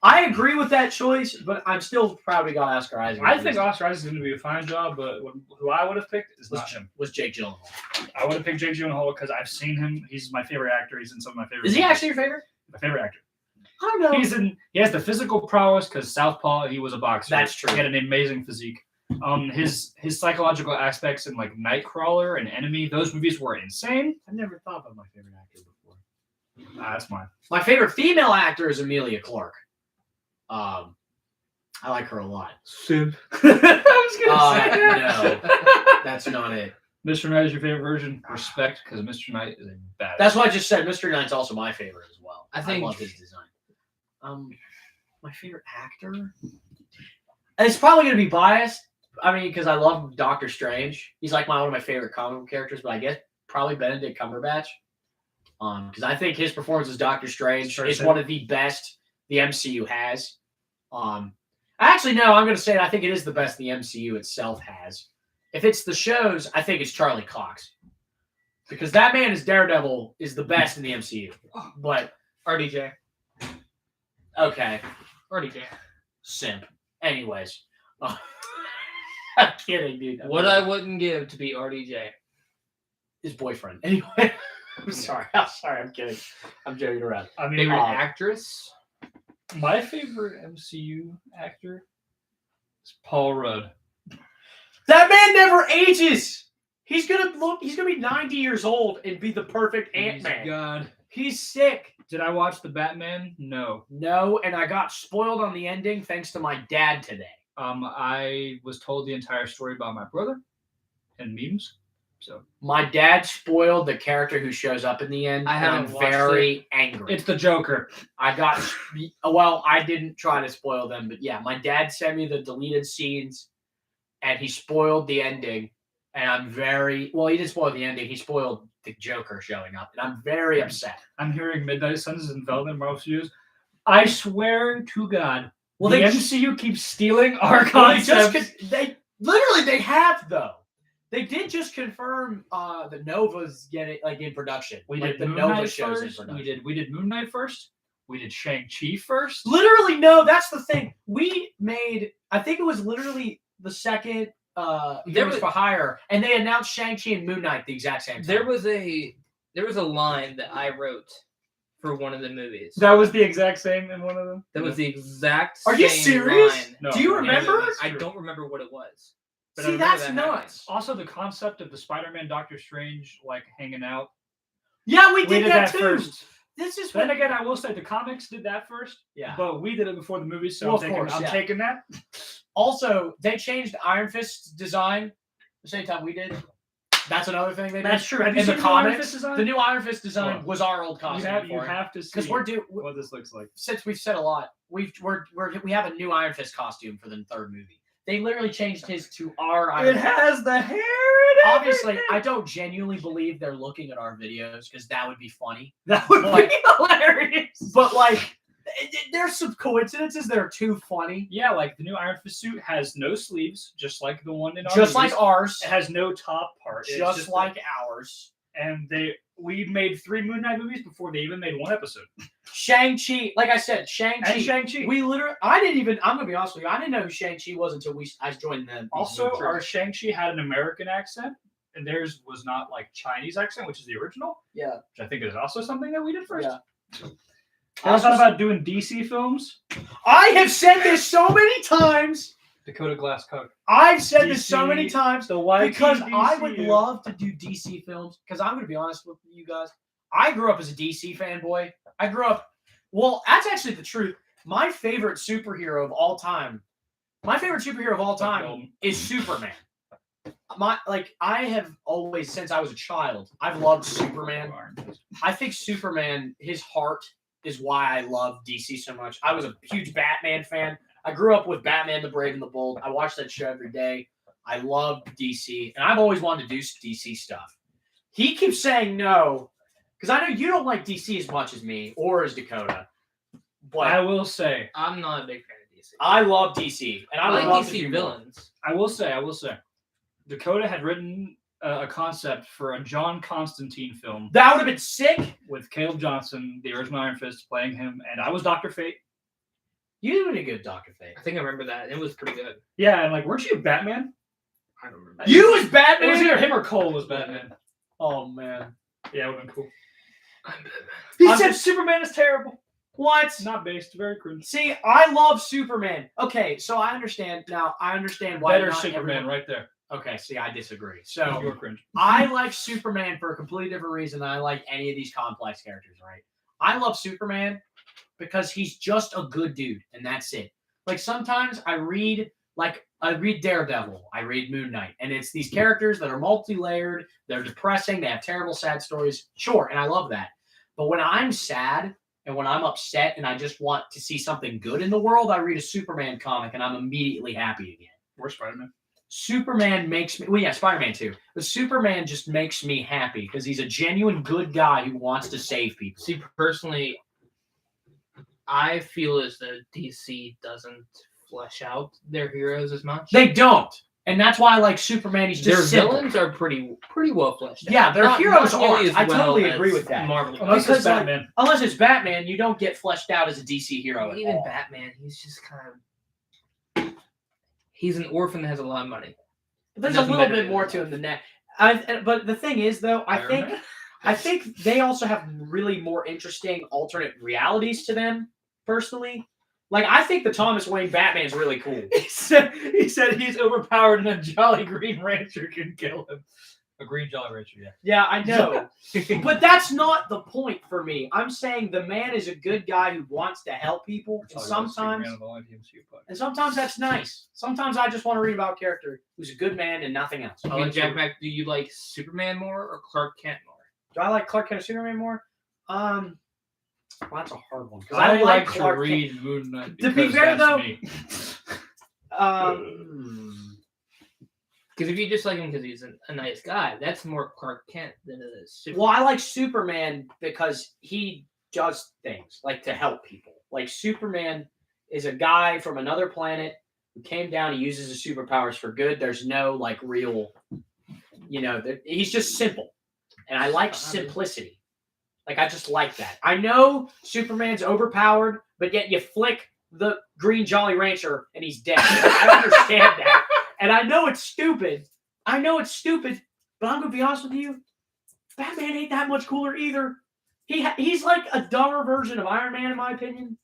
I agree with that choice, but I'm still proud we got Oscar Isaac. I think Oscar Isaac is going to be a fine job, but who I would have picked is not him. was Jake Gyllenhaal. I would have picked Jake Gyllenhaal because I've seen him. He's my favorite actor. He's in some of my favorite. Is he movies. actually your favorite? my favorite actor? I don't know. He has the physical prowess because Southpaw. He was a boxer. That's true. He had an amazing physique. His psychological aspects in like Nightcrawler and Enemy. Those movies were insane. I've never thought about my favorite actor before. That's mine. My favorite female actor is Emilia Clarke. I like her a lot. Simp. I was gonna say that. No, that's not it. Mr. Knight is your favorite version. Respect, because Mr. Knight is a bad. That's what I just said. Mr. Knight's also my favorite as well. I think- love his design. My favorite actor. It's probably gonna be biased. I mean, because I love Doctor Strange. He's like one of my favorite comic book characters. But I guess probably Benedict Cumberbatch. Because I think his performance as Doctor Strange is one of the best the MCU has. Actually, no, I'm going to say it. I think it is the best the MCU itself has. If it's the shows, I think it's Charlie Cox. Because that man as Daredevil is the best in the MCU. But, RDJ. okay, RDJ. simp. Anyways. I'm kidding, dude. What I wouldn't give to be RDJ. his boyfriend. Anyway, I'm sorry. I'm kidding. I'm joking around. I mean, Favorite actress? my favorite MCU actor is Paul Rudd. That man never ages. He's gonna be 90 years old and be the perfect Ant-Man. God. He's sick. Did I watch the Batman? No. No, and I got spoiled on the ending thanks to my dad today. I was told the entire story by my brother and memes. So My dad spoiled the character who shows up in the end. I haven't I'm watched very angry. it's the Joker. I didn't try to spoil them, but yeah, my dad sent me the deleted scenes, and he spoiled the ending. And I'm he didn't spoil the ending. He spoiled the Joker showing up, and I'm very upset. I'm hearing Midnight Suns is in development Marvel Studios. I swear to God, Well, the they MCU keeps stealing our Well, concepts. they have though. They did just confirm the Nova's getting in production. We Like, did the Moon Nova Knight shows in first. production. We did Moon Knight first. We did Shang-Chi first. Literally, no. That's the thing. We made. I think it was literally the second. Heroes for Hire, and they announced Shang-Chi and Moon Knight the exact same time. There was a line that I wrote for one of the movies. That was the exact same in one of them. That was the exact Are you same serious? line. No, Do you no, remember? I don't remember what it was. But I See, remember that's that nuts. Also, the concept of the Spider-Man Doctor Strange hanging out. Yeah, we did that too. first. This is Then what. again, I will say the comics did that first. Yeah. But we did it before the movies, so Well, I'm of course, yeah. taking that. Also, they changed Iron Fist's design the same time we did. That's another thing they did. That's true. Have you In the seen the Iron comics, Fist design? the new Iron Fist design Well, was our old You costume. have to see because we're due. what this looks like. Since we've said a lot, we have a new Iron Fist costume for the third movie. They literally changed his to our Iron Fist. has the hair. And Obviously, everything. I don't genuinely believe they're looking at our videos because that would be funny. That would Like- be hilarious. But there's some coincidences that are too funny. Yeah, like the new Iron Fist suit has no sleeves, just like the one in our Just movies. like ours. It has no top part. It's Just like ours. and we made 3 Moon Knight movies before they even made one episode. Shang-Chi, like I said, And Shang-Chi. Shang-Chi. I'm gonna be honest with you, I didn't know who Shang-Chi was until I joined them. Also, our Shang-Chi had an American accent, and theirs was not like Chinese accent, which is the original. Yeah. Which I think is also something that we did first. Yeah. I thought about doing DC films. I have said this so many times. Dakota Glass Cook. I've said this so DC, many times The YTMCU. because I would love to do DC films. Because I'm gonna be honest with you guys, I grew up as a DC fanboy. I grew up. Well, that's actually the truth. My favorite superhero of all time. Is Superman. I have always, since I was a child, I've loved Superman. I think Superman, his heart is why I love DC so much. I was a huge Batman fan. I grew up with Batman, the Brave and the Bold. I watched that show every day. I loved DC, and I've always wanted to do DC stuff. He keeps saying no, because I know you don't like DC as much as me or as Dakota. But I will say, I'm not a big fan of DC. I love DC, and I I would like love to DC do villains. I will say, Dakota had written a concept for a John Constantine film more. That would have been sick. with Caleb Johnson, the original Iron Fist, playing him, and I was Dr. Fate. You did a good Dr. Fate. I think I remember that. It was pretty good. Yeah, and weren't you Batman? I don't remember. You was It was Batman. either him or Cole was Batman. Oh man. Yeah, it would have been cool. I'm Batman. He said, Superman is terrible. "What?" It's not based, very cringe. See, I love Superman. Okay, so I understand now. I understand why Better not Superman everyone- right there. Okay, see, I disagree. You're So cringe. I like Superman for a completely different reason than I like any of these complex characters. Right? I love Superman because he's just a good dude, and that's it. Like sometimes I read Daredevil, I read Moon Knight, and it's these characters that are multi-layered. They're depressing. They have terrible, sad stories. Sure, and I love that. But when I'm sad and when I'm upset and I just want to see something good in the world, I read a Superman comic and I'm immediately happy again. Or Spider-Man. Superman makes me, well, yeah, Spider-Man too. But Superman just makes me happy because he's a genuine good guy who wants to save people. See, personally, I feel as though DC doesn't flesh out their heroes as much. They don't. And that's why I like Superman. He's Their just simple. villains are pretty well fleshed out. Yeah, their Not heroes nearly are. as I totally well agree as with that. Marvel. Unless Because, it's like, Batman. Unless it's Batman, you don't get fleshed out as a DC hero at Even all. Batman, he's just kind of. He's an orphan that has a lot of money. There's a Nothing little better bit than more that. to him than that. But the thing is, though, Iron Man? I think they also have really more interesting alternate realities to them, personally. Like, I think the Thomas Wayne Batman's really cool. He said he's overpowered and a Jolly Green Rancher can kill him. A Green Jolly Rancher, yeah. Yeah, I know. But that's not the point for me. I'm saying the man is a good guy who wants to help people, and sometimes that's nice. Sometimes I just want to read about a character who's a good man and nothing else. Okay, JacMac, do you like Superman more or Clark Kent more? Do I like Clark Kent or Superman more? Well, that's a hard one because I I like to Clark read Kent. Moon Knight. To be because fair, that's though, me. Because if you just like him because he's a nice guy, that's more Clark Kent than it is Superman. Well, I like Superman because he does things like to help people. Like Superman is a guy from another planet who came down. He uses his superpowers for good. There's no like real, he's just simple, and I like simplicity. Like I just like that. I know Superman's overpowered, but yet you flick the Green Jolly Rancher and he's dead. I understand that. And I know it's stupid. But I'm going to be honest with you. Batman ain't that much cooler either. He's like a dumber version of Iron Man, in my opinion.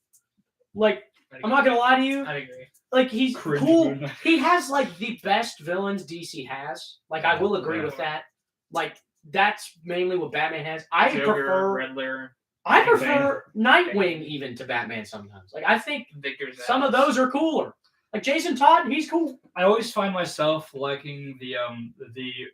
Like, I'm not going to lie to you. I agree. Like, he's Cringe cool. Moon Knight. He has, like, the best villains DC has. Like, I will agree with that. Like, that's mainly what Batman has. I prefer Riddler, Nightwing even to Batman sometimes. Like, I think Victor's some of those are cooler. Like Jason Todd, he's cool. I always find myself liking the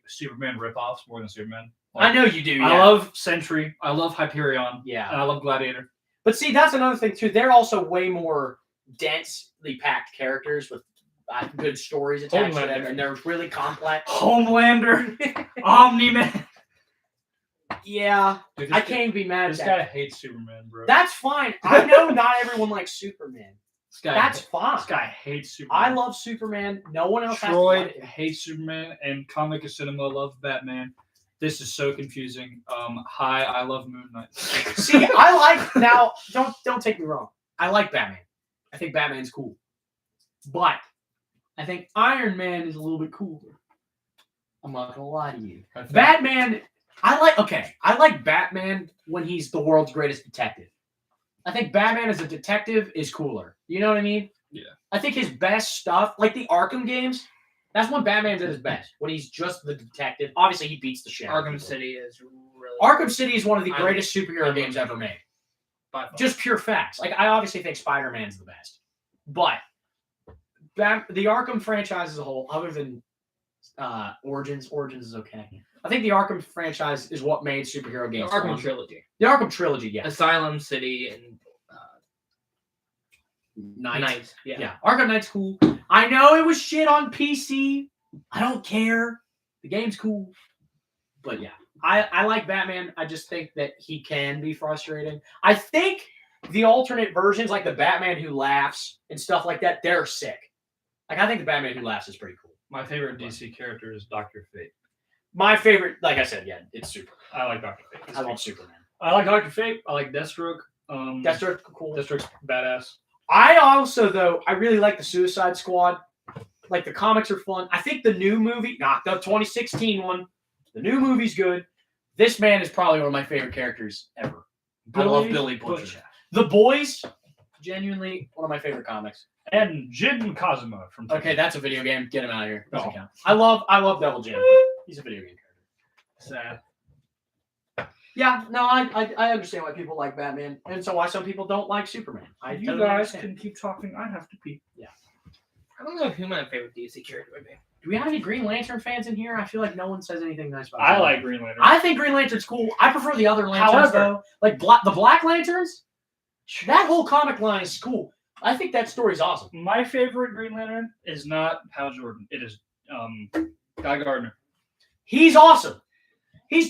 Superman ripoffs more than Superman. I know you do. Yeah. I love Sentry. I love Hyperion. Yeah. And I love Gladiator. But see, that's another thing too. They're also way more densely packed characters with good stories attached to them, and they're really complex. Homelander, Omni-Man. Yeah, Dude, I can't be mad at This that. guy hates Superman, bro. That's fine. I know not everyone likes Superman. That's fine. This guy hates Superman. I love Superman. No one else has to Troy like it. hates Superman, and Comic and Cinema loves Batman. This is so confusing. Hi, I love Moon Knight. See, I like now. Don't take me wrong. I like Batman. I think Batman's cool, but I think Iron Man is a little bit cooler. I'm not gonna lie to you. Batman. I like Batman when he's the world's greatest detective. I think Batman as a detective is cooler. You know what I mean? Yeah. I think his best stuff, like the Arkham games, that's when Batman's at his best. When he's just the detective. Obviously, he beats the shit out of Arkham people. City is really. Arkham City is one of the greatest superhero games ever made. Just pure facts. Like, I obviously think Spider-Man's the best. But the Arkham franchise as a whole, other than Origins is okay. I think the Arkham franchise is what made superhero games. The Arkham trilogy. The Arkham trilogy, yeah. Asylum, City, and Knight. Yeah. Arkham Knight's cool. I know it was shit on PC. I don't care. The game's cool. But yeah, I like Batman. I just think that he can be frustrating. I think the alternate versions, like the Batman Who Laughs and stuff like that, they're sick. Like, I think the Batman Who Laughs is pretty cool. My favorite DC character is Dr. Fate. My favorite, like I said, yeah, it's Superman. I like Dr. Fate. I love Superman. I like Dr. Fate. I like Deathstroke. Deathstroke's cool. Deathstroke's badass. I also, though, I really like the Suicide Squad. Like, the comics are fun. I think the new movie, not the 2016 one, the new movie's good. This man is probably one of my favorite characters ever. I love Billy Butcher. The Boys, genuinely one of my favorite comics. And Jin Kazuma from. Okay, that's a video game. Get him out of here. Doesn't Oh. count. I love Devil Jim. He's a video game character. Sad. Yeah, no, I understand why people like Batman, and so why some people don't like Superman. You totally guys understand. can keep talking. I have to pee. I don't know who my favorite DC character would be. Do we have any Green Lantern fans in here? I feel like no one says anything nice about. I Green like Lantern. Green Lantern. I think Green Lantern's cool. I prefer the other lanterns, though. Like the Black Lanterns. That whole comic line is cool. I think that story's awesome. My favorite Green Lantern is not Hal Jordan. It is Guy Gardner. He's awesome.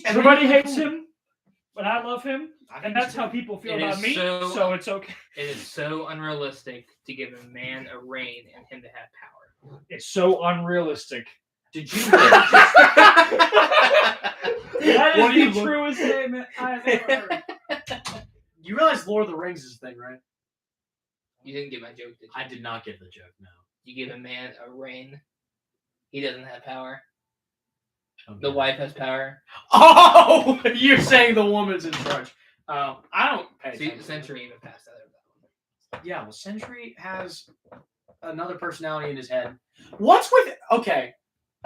Everybody hates him, but I love him, I think and that's he's how people feel It about is me. so- So it's okay. It is so unrealistic to give a man a reign and him to have power. It's so unrealistic. Did you? That What do you is the look- truest statement I've ever heard. You realize Lord of the Rings is a thing, right? You didn't get my joke, did you? I did not get the joke. No. You give a man a reign He doesn't have power. don't The get it. wife has power. Oh, you're saying the woman's in charge. I don't pay See, attention. Century even passed that over. Yeah, well, Sentry has another personality in his head. What's with? Okay,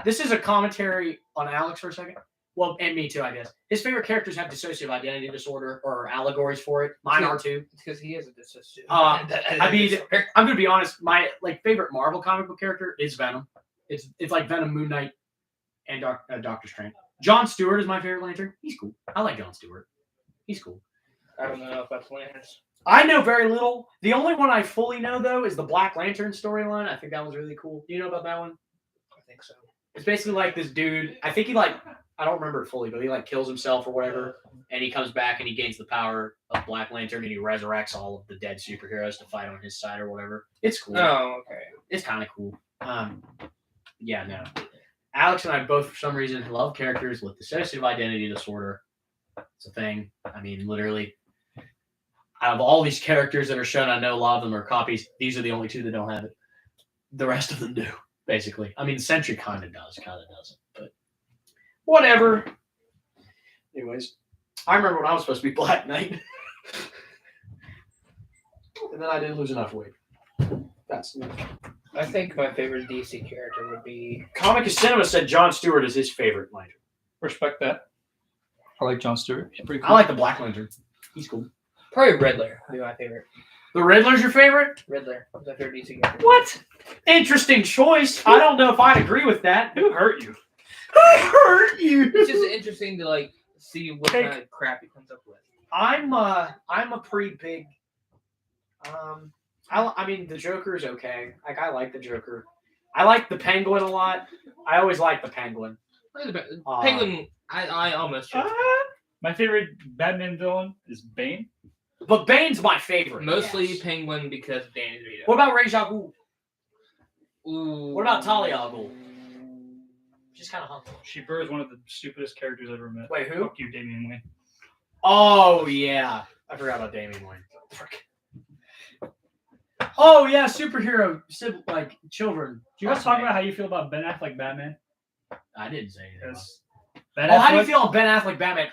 this is a commentary on Alex for a second. Well, and me too, I guess. His favorite characters have dissociative identity disorder or allegories for it. Mine are too. It's because he is a dissociative. I mean, I'm gonna be honest. My favorite Marvel comic book character is Venom. It's like Venom, Moon Knight, and Doctor Strange. John Stewart is my favorite Lantern. He's cool. I like John Stewart. He's cool. I don't know if that's Lanterns. I know very little. The only one I fully know though is the Black Lantern storyline. I think that was really cool. Do you know about that one? I think so. It's basically like this dude. I think I don't remember it fully, but he kills himself or whatever, and he comes back and he gains the power of Black Lantern and he resurrects all of the dead superheroes to fight on his side or whatever. It's cool. Oh, okay. It's kind of cool. Yeah, no. Alex and I both, for some reason, love characters with dissociative identity disorder. It's a thing. I mean, literally, out of all these characters that are shown, I know a lot of them are copies. These are the only two that don't have it. The rest of them do, basically. I mean, Sentry kind of does, kind of doesn't, but whatever. Anyways, I remember when I was supposed to be Black Knight, and then I didn't lose enough weight. That's I think my favorite DC character would be. Comic of Cinema said John Stewart is his favorite Lantern. Respect that. I like John Stewart. He's pretty cool. I like the Black Lantern. He's cool. Probably Riddler would be my favorite. The Riddler's your favorite? Riddler is my favorite DC character. What? Interesting choice. I don't know if I'd agree with that. Who hurt you? I hurt you. It's just interesting to see what kind of crap he comes up with. I'm a pretty big. I mean, the Joker is okay. I like the Joker. I like the Penguin a lot. I always like the Penguin. Penguin, I almost. My favorite Batman villain is Bane. But Bane's my favorite. Mostly yes. Penguin because of Danny DeVito. What about Ra's al Ghul? Ooh. What about Talia al Ghul? She's kind of hunky. She is one of the stupidest characters I've ever met. Wait, who? Fuck you, Damian Wayne. Oh yeah, I forgot about Damian Wayne. Oh yeah, superhero children. Do you guys talk about how you feel about Ben Affleck Batman? I didn't say anything. How do you feel on Ben Affleck Batman?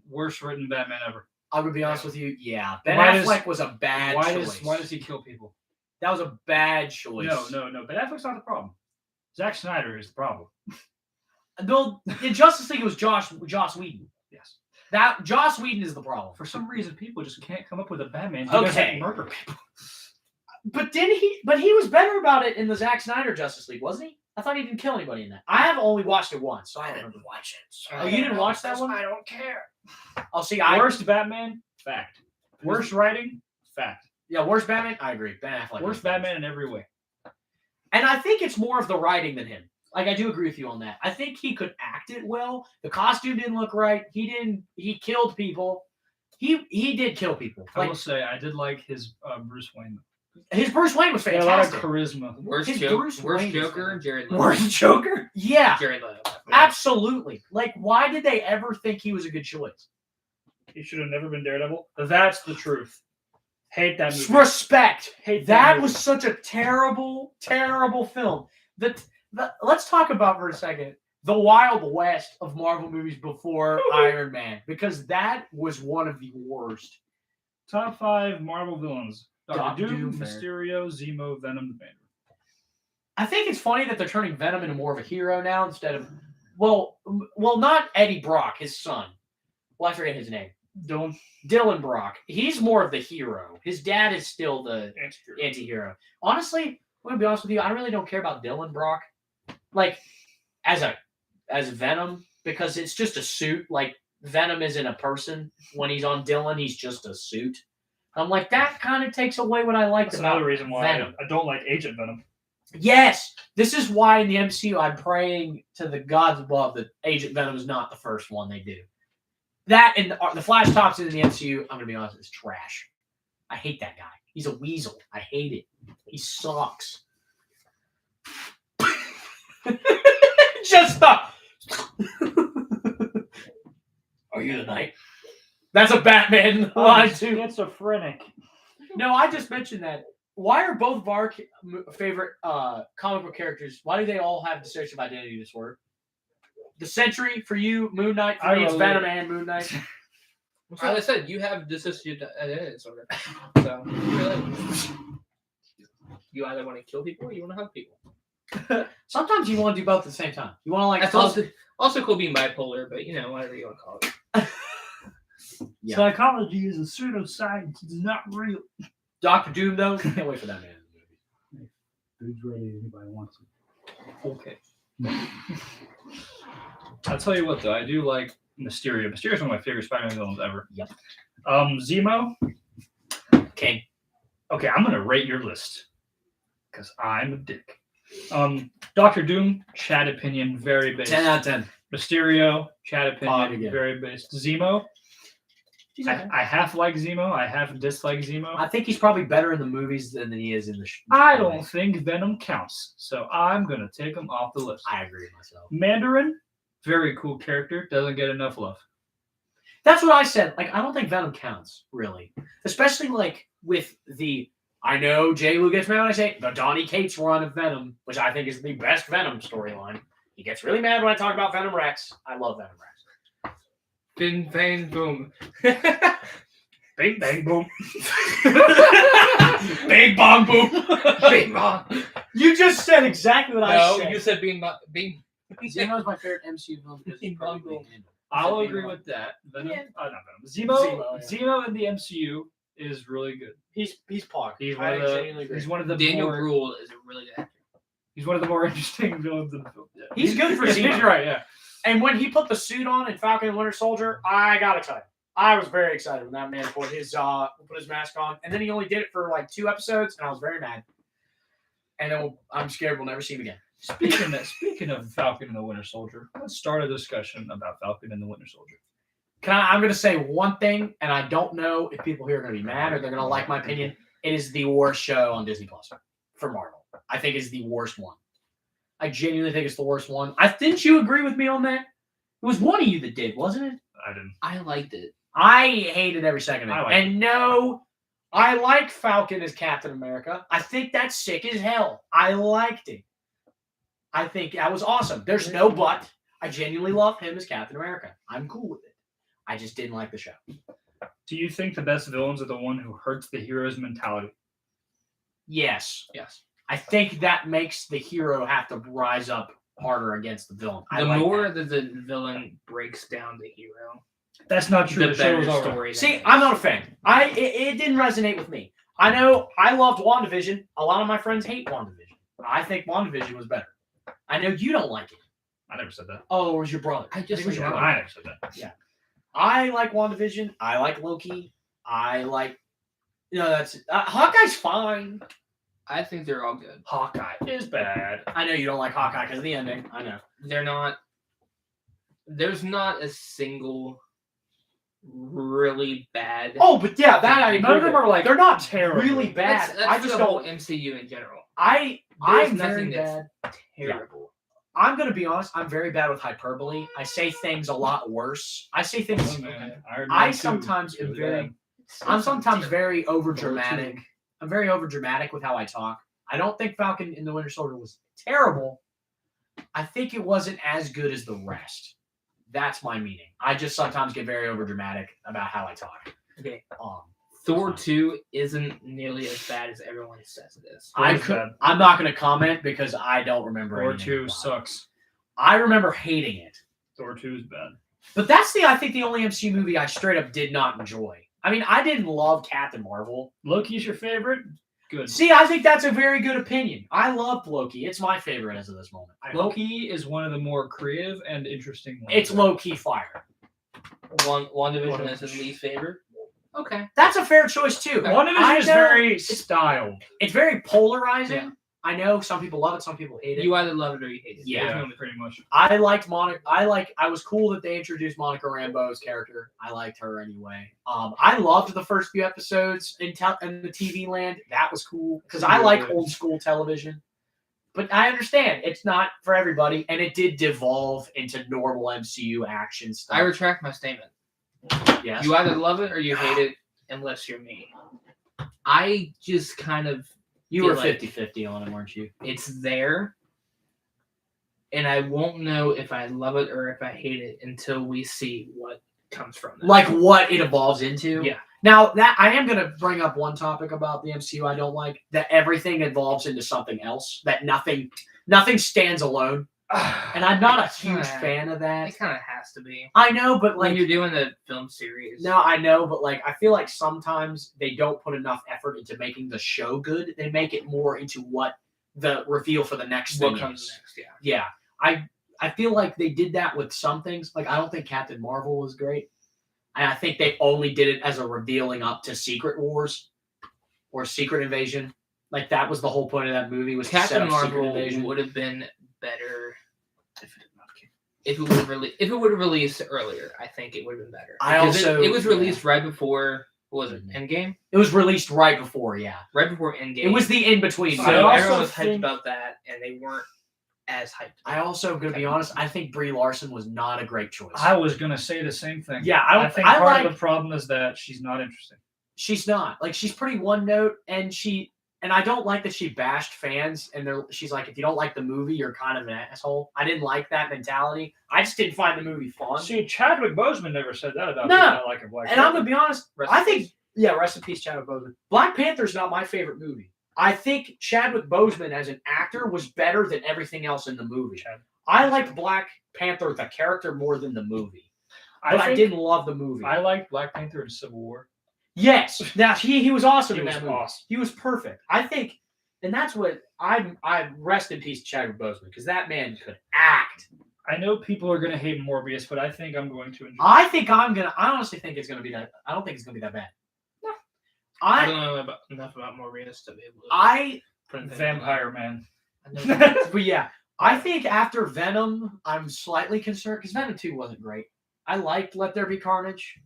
Worst written Batman ever. I'm gonna be honest with you. Yeah, Ben Affleck was a bad choice. Why does he kill people? That was a bad choice. No. Ben Affleck's not the problem. Zack Snyder is the problem. No, in Justice League it was Joss Whedon. Yes. That Joss Whedon is the problem. For some reason, people just can't come up with a Batman who doesn't murder people. But he was better about it in the Zack Snyder Justice League, wasn't he? I thought he didn't kill anybody in that. I have only watched it once, so I don't remember. watch it. Oh, you didn't watch that one? I don't care. I'll see. Worst Batman, fact. Worst writing, fact. Yeah, worst Batman. I agree. Ben Affleck. Worst Batman in every way. And I think it's more of the writing than him. I do agree with you on that. I think he could act it well. The costume didn't look right. He killed people. He did kill people. I will say I did like his Bruce Wayne. His Bruce Wayne was He had fantastic. a lot of charisma. Worst Bruce Wayne is Joker, Jared Leto. Worst Joker? Yeah, Jared Leto. absolutely. Why did they ever think he was a good choice? He should have never been Daredevil. That's the truth. Hate that movie. Respect. Hate That movie. was such a terrible, terrible film. Let's talk about for a second the Wild West of Marvel movies before Iron Man, because that was one of the worst. Top 5 Marvel villains. Doctor Doom, fair. Mysterio, Zemo, Venom, the Band. I think it's funny that they're turning Venom into more of a hero now instead of well, not Eddie Brock, his son. Well, I forget his name. Dylan Brock. He's more of the hero. His dad is still the anti-hero. Honestly, I'm gonna be honest with you. I really don't care about Dylan Brock, as Venom, because it's just a suit. Venom isn't a person. When he's on Dylan, he's just a suit. I'm like, that kind of takes away what I liked That's about another reason why Venom. I don't like Agent Venom. Yes, this is why in the MCU I'm praying to the gods above that Agent Venom is not the first one they do. That and the Flash Thompson in the MCU, I'm gonna be honest, is trash. I hate that guy. He's a weasel. I hate it. He sucks. Just stop. Are you the Knight? That's a Batman line too. Schizophrenic. No, I just mentioned that Why are both of our favorite comic book characters? Why do they all have dissociative identity disorder? The Sentry for you, Moon Knight for me, it's Venom and Moon Knight. As I said, you have dissociative identity disorder. So you either want to kill people or you want to hug people. Sometimes you want to do both at the same time. You want to like. That's also cool being bipolar, but whatever you want to call it. Yeah. Psychology is a pseudoscience. It's not real. Dr. Doom, though, can't wait for that man. Who's ready? Anybody wants it? Okay. I'll tell you what, though, I do like Mysterio. Mysterio is one of my favorite Spider-Man villains ever. Yep. Zemo. King. Okay, I'm gonna rate your list because I'm a dick. Dr. Doom, Chad opinion, very based. 10 out of 10. Mysterio, Chad Odd opinion, again. very based. Zemo. I half like Zemo. I half dislike Zemo. I think he's probably better in the movies than he is in the show. I don't think Venom counts, so I'm gonna take him off the list. I agree with myself. Mandarin, very cool character, doesn't get enough love. That's what I said. Like, I don't think Venom counts, really. Especially, like, with the... I know J. Lou gets mad when I say the Donny Cates run of Venom, which I think is the best Venom storyline. He gets really mad when I talk about Venom Rex. I love Venom Rex. Bing, bang, boom. Bing, bang, boom. Big bong boom. Bing, bong. You just said exactly what I No, said. you said bing, bing. Zemo's my favorite MCU villain because Bing, he's probably bong, boom. being handled. I'll agree with that. Venom, Yeah. not Venom. Zemo, yeah. Zemo in the MCU is really good. He's Pog. He's I one of genuinely agree. he's one of the Daniel more, Bruhl is a really good actor. he's one of the more interesting villains in the film. Yeah. He's good for Zemo. He's right, yeah. And when he put the suit on in Falcon and Winter Soldier, I gotta tell you, I was very excited when that man put his mask on. And then he only did it for like 2 episodes, and I was very mad. And then I'm scared we'll never see him again. Speaking of Falcon and the Winter Soldier, let's start a discussion about Falcon and the Winter Soldier. I'm going to say one thing, and I don't know if people here are going to be mad or they're going to like my opinion. It is the worst show on Disney Plus for Marvel. I think it's the worst one. I genuinely think it's the worst one. Didn't you agree with me on that? It was one of you that did, wasn't it? I didn't. I liked it. I hated every second of it. I liked And no, I like Falcon as Captain America. I think that's sick as hell. I liked it. I think that was awesome. There's no but. I genuinely love him as Captain America. I'm cool with it. I just didn't like the show. Do you think the best villains are the one who hurts the hero's mentality? Yes. Yes. I think that makes the hero have to rise up harder against the villain. I The like more that. that the villain breaks down the hero, That's not true. the The show better is over. story. See, I'm not a fan. It didn't resonate with me. I know I loved WandaVision. A lot of my friends hate WandaVision. I think WandaVision was better. I know you don't like it. I never said that. Oh, it was your brother. I just It was like your brother. I never said that. I like WandaVision. I like Loki. I like... that's... Hawkeye's fine. I think they're all good. Hawkeye is bad. I know you don't like Hawkeye because of the ending. I know. They're not. There's not a single really bad. Oh, but yeah, that I agree None of them with. are like They're not terrible. really bad. That's I just the whole don't... MCU in general. I'm There's very nothing bad. that's terrible. I'm going to be honest. I'm very bad with hyperbole. I say things a lot worse. I say things... Oh, man. Iron I Man 2 sometimes am was very... bad. I'm sometimes very over dramatic. Thor 2. I'm very over dramatic with how I talk. I don't think Falcon in the Winter Soldier was terrible. I think it wasn't as good as the rest. That's my meaning. I just sometimes get very over dramatic about how I talk. Okay. Um, Thor 2 isn't nearly as bad as everyone says it is. I Thor's could, bad. I'm not going to comment because I don't remember. Thor anything 2 about it. sucks. I remember hating it. Thor 2 is bad. But that's I think the only MCU movie I straight up did not enjoy. I mean, I didn't love Captain Marvel. Loki's your favorite? Good. See, I think that's a very good opinion. I loved Loki. It's my favorite as of this moment. I hope Loki is one of the more creative and interesting ones. it's low-key fire. WandaVision is his least favorite. Okay. That's a fair choice, too. WandaVision I is know very styled. It's very polarizing. Yeah. I know some people love it, some people hate it. You either love it or you hate it. Yeah. Pretty much. I liked Monica. I was cool that they introduced Monica Rambeau's character. I liked her anyway. I loved the first few episodes in the TV land. That was cool because I like old school television. But I understand it's not for everybody, and it did devolve into normal MCU action stuff. I retract my statement. Yes. You either love it or you hate it, unless you're me. I just kind of You feel were like 50-50 on it, weren't you? it's there, and I won't know if I love it or if I hate it until we see what comes from that. Like what it evolves into. Yeah. Now that I am going to bring up one topic about the MCU I don't like, that everything evolves into something else. That nothing stands alone, and I'm not a huge fan of that. It kind of has to be. I know, but When like you're doing the film series. no, I know, but like I feel like sometimes they don't put enough effort into making the show good. They make it more into what the reveal for the next thing What comes is. next? Yeah. Yeah, I feel like they did that with some things. Like I don't think Captain Marvel was great, and I think they only did it as a revealing up to Secret Wars or Secret Invasion. Like that was the whole point of that movie was to set Captain up Secret Marvel Invasion. would have been better if it would have released earlier. I think it would have been better. I Because also- it was released right before. What was it? Endgame. It was released right before, yeah. Right before Endgame. It was the in between. So I also everyone was hyped think- about that, and they weren't as hyped. I also, gonna be honest, I think Brie Larson was not a great choice. I was gonna say the same thing. Yeah, I think part of the problem is that she's not interesting. She's not. Like she's pretty one note, and I don't like that she bashed fans. And she's like, if you don't like the movie, you're kind of an asshole. I didn't like that mentality. I just didn't find the movie fun. See, Chadwick Boseman never said that about No. people that like a Black And I'm gonna be honest. Rest in I think peace. rest in peace, Chadwick Boseman. Black Panther's not my favorite movie. I think Chadwick Boseman as an actor was better than everything else in the movie. I liked Black Panther the character more than the movie, but I think didn't love the movie. I liked Black Panther in Civil War. Yes, now he was awesome He in was that movie. awesome. He was perfect. I think, and that's what I rest in peace, Chadwick Boseman, because that man could act. I know people are gonna hate Morbius, but I think I'm going to enjoy. I honestly think it's gonna be that. I don't think it's gonna be that bad. I I don't know enough about Morbius to be able to I put anything Vampire Man. I know that. but yeah, I think after Venom, I'm slightly concerned because Venom 2 wasn't great. I liked Let There Be Carnage.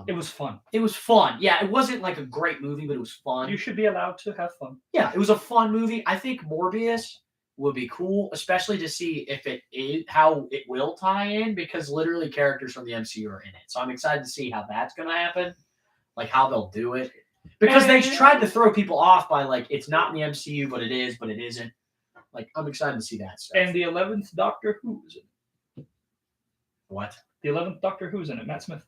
It was fun. It was fun. Yeah, it wasn't like a great movie, but it was fun. You should be allowed to have fun. Yeah, it was a fun movie. I think Morbius would be cool, especially to see if it is how it will tie in, because literally characters from the MCU are in it. So I'm excited to see how that's going to happen, like how they'll do it, because they tried to throw people off by like it's not in the MCU, but it is, but it isn't. Like I'm excited to see that stuff. And the 11th Doctor Who is in. What? The 11th Doctor Who's in it. Matt Smith.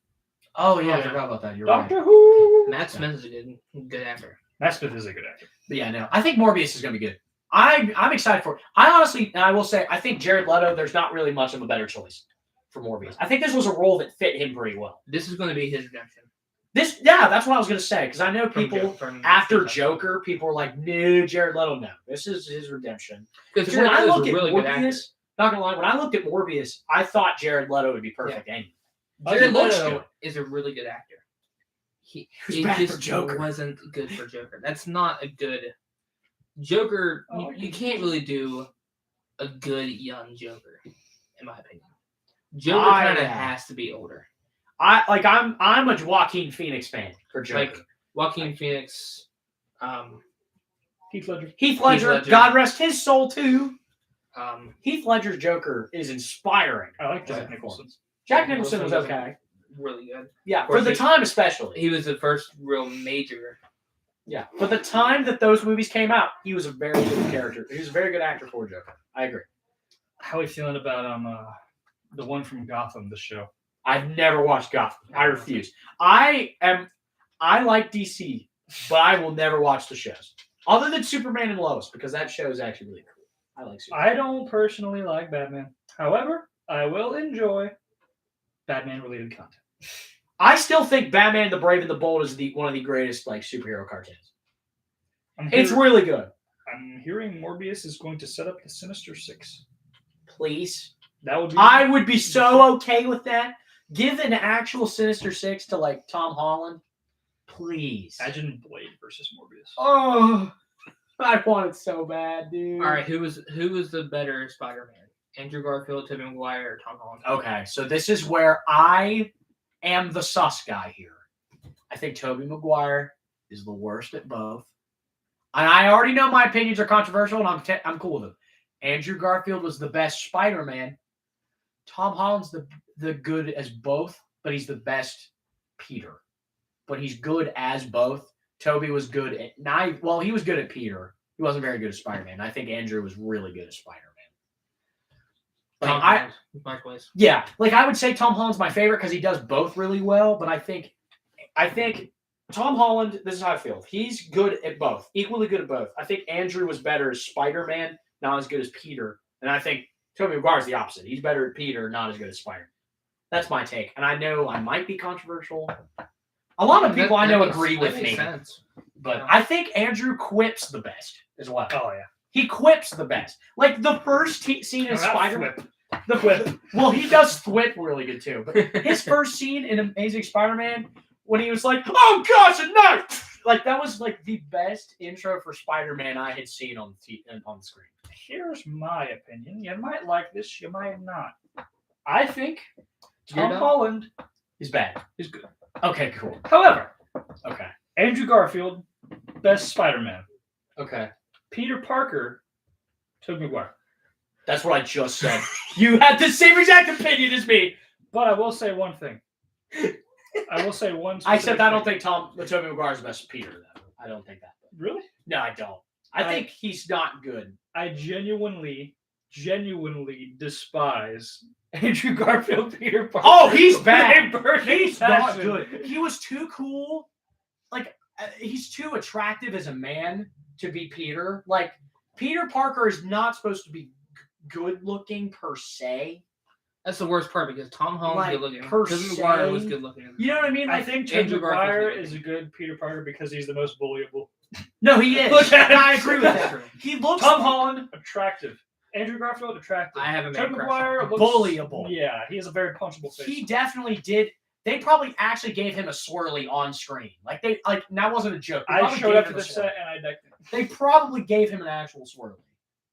Oh yeah, Oh, I yeah. forgot about that. You're Doctor right. Who. Matt Smith is a good actor. Matt Smith is a good actor. But yeah, no, I think Morbius is going to be good. I'm excited for it. I honestly, and I will say, I think Jared Leto, there's not really much of a better choice for Morbius. I think this was a role that fit him pretty well. This is going to be his redemption. That's what I was going to say, because I know people, from after Joker, people were like, no, Jared Leto, no. This is his redemption. Because Because when I look at really good actor. Morbius, not going to lie, when I looked at Morbius, I thought Jared Leto would be perfect anyway. Jared He looks Leto good. is a really good actor. He was it bad for just Joker. wasn't good for Joker. That's not a good Joker. Oh, You can't really do a good young Joker, in my opinion. Joker kind of has to be older. I'm a Joaquin Phoenix fan for Joker. Like Joaquin Phoenix, Heath Ledger. Heath Ledger, Ledger. God rest his soul too. um, Heath Ledger's Joker is inspiring. I like Jack Jack Nicholson. Jack Nicholson was okay. really good. Yeah, Of for course, the he- time especially. He was the first real major. Yeah, for the time that those movies came out, he was a very good character. He was a very good actor for Joker. I agree. How are you feeling about the one from Gotham, the show? I've never watched Gotham. I refuse. I like DC, but I will never watch the shows. Other than Superman and Lois, because that show is actually really cool. I like Superman. I don't personally like Batman. However, I will enjoy Batman-related content. I still think Batman the Brave and the Bold is one of the greatest like superhero cartoons. It's really good. I'm hearing Morbius is going to set up the Sinister Six. Please. That would be. I would be so okay with that. Give an actual Sinister Six to like Tom Holland. Please. Imagine Blade versus Morbius. Oh, I want it so bad, dude. All right, who was the better Spider-Man? Andrew Garfield, Tobey Maguire, or Tom Holland? Okay, so this is where I am the sus guy here. I think Tobey Maguire is the worst at both. And I already know my opinions are controversial, and I'm cool with them. Andrew Garfield was the best Spider-Man. Tom Holland's the good as both, but he's the best Peter. But he's good as both. Toby was good at he was good at Peter. He wasn't very good at Spider-Man. I think Andrew was really good at Spider-Man. Tom Like, Holland, my place. yeah, like I would say Tom Holland's my favorite because he does both really well. But I think Tom Holland. This is how I feel. He's good at both, equally good at both. I think Andrew was better as Spider-Man, not as good as Peter, and I think Tobey Maguire's the opposite. He's better at Peter, not as good as Spider-Man. That's my take, and I know I might be controversial. A lot of people I know agree with me, but I think Andrew quips the best as well. Oh yeah. He quips the best. Like the first scene in Spider-Man. The whip. Well, he does thwip really good too. But his first scene in Amazing Spider-Man, when he was like, "Oh gosh, a knife!" Like that was like the best intro for Spider-Man I had seen on the screen. Here's my opinion. You might like this, you might not. I think Tom not? Holland He's bad. is good. Okay, cool. However, Okay. Andrew Garfield, best Spider-Man. Okay. Peter Parker, Tobey Maguire. That's what I just said. You had the same exact opinion as me. But I will say one thing. I will say one. Except I don't thing. think Tobey Maguire's best Peter, though. I don't think that. Really. No, I don't. I think he's not good. I genuinely despise Andrew Garfield, Peter Parker. Oh, he's bad. He's Not good. He was too cool. Like, he's too attractive as a man to be Peter. Like, Peter Parker is not supposed to be good looking per se. That's the worst part because Tom Holland's Like, good looking. per Tobey Maguire was se- good looking. You know what I mean? I Like, think Andrew Tobey Garfield's Maguire good. is a good Peter Parker because he's the most bullyable. no, he is. Look at him. I agree with that. He looks Tom Holland, attractive. Andrew Garfield, attractive. I have a man Tobey crush. Maguire looks bullyable. Yeah, he has a very punchable face. He definitely did. They probably actually gave him a swirly on screen. Like that wasn't a joke. They I probably showed gave up to him a the swirly. set and I decked him. They probably gave him an actual swirly.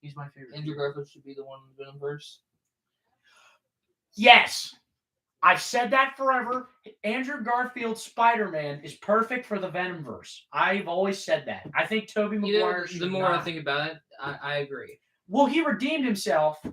He's my favorite. Andrew Garfield should be the one in the Venomverse. Yes. I've said that forever. Andrew Garfield's Spider-Man is perfect for the Venomverse. I've always said that. I think Tobey Maguire should The more not. I think about it, I agree. Well, he redeemed himself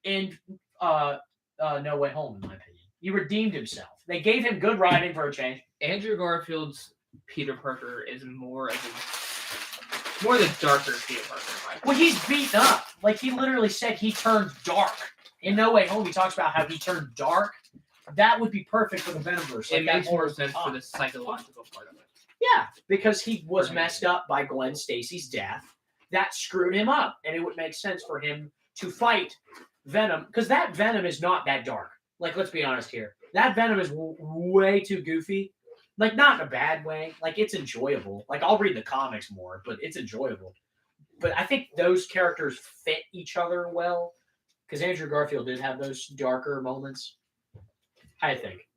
in No Way Home, in my opinion. He redeemed himself. They gave him good writing for a change. Andrew Garfield's Peter Parker is more the darker Peter Parker. In my Well, he's beaten up. Like, he literally said he turned dark. In No Way Home, he talks about how he turned dark. That would be perfect for the Venomverse. It Like, makes that more whole sense for time. the psychological part of it. Yeah, because he was For him. messed up by Gwen Stacy's death. That screwed him up, and it would make sense for him to fight Venom, because that Venom is not that dark. Like, let's be honest here. That Venom is way too goofy. Like, not in a bad way. Like, it's enjoyable. Like, I'll read the comics more, but it's enjoyable. But I think those characters fit each other well, because Andrew Garfield did have those darker moments. I think.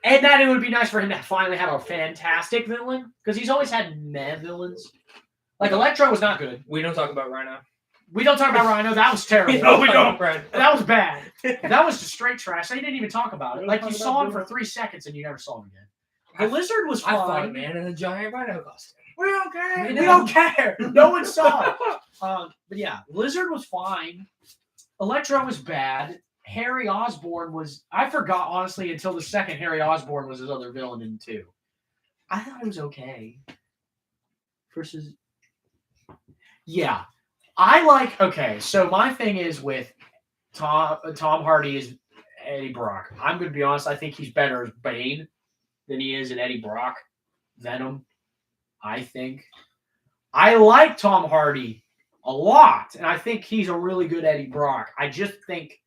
And that it would be nice for him to finally have a fantastic villain, because he's always had meh villains. Like, Electro was not good. We don't talk about Rhino. We don't talk about Rhino. That was terrible. No, we don't. That was bad. That was just straight trash. They didn't even talk about it. We Like, don't you talk saw about him for Venom. 3 seconds and you never saw him again. The Lizard was I fought a fine. man in a giant rhino costume. We don't care. We We don't care. No one saw it. But yeah, Lizard was fine. Electro was bad. Harry Osborn was. I forgot, honestly, until the second Harry Osborn was his other villain in 2. I thought it was okay. Versus. Yeah. I like. Okay, so my thing is with Tom Hardy is Eddie Brock. I'm going to be honest. I think he's better as Bane than he is in Eddie Brock. Venom. I think. I like Tom Hardy a lot, and I think he's a really good Eddie Brock. I just think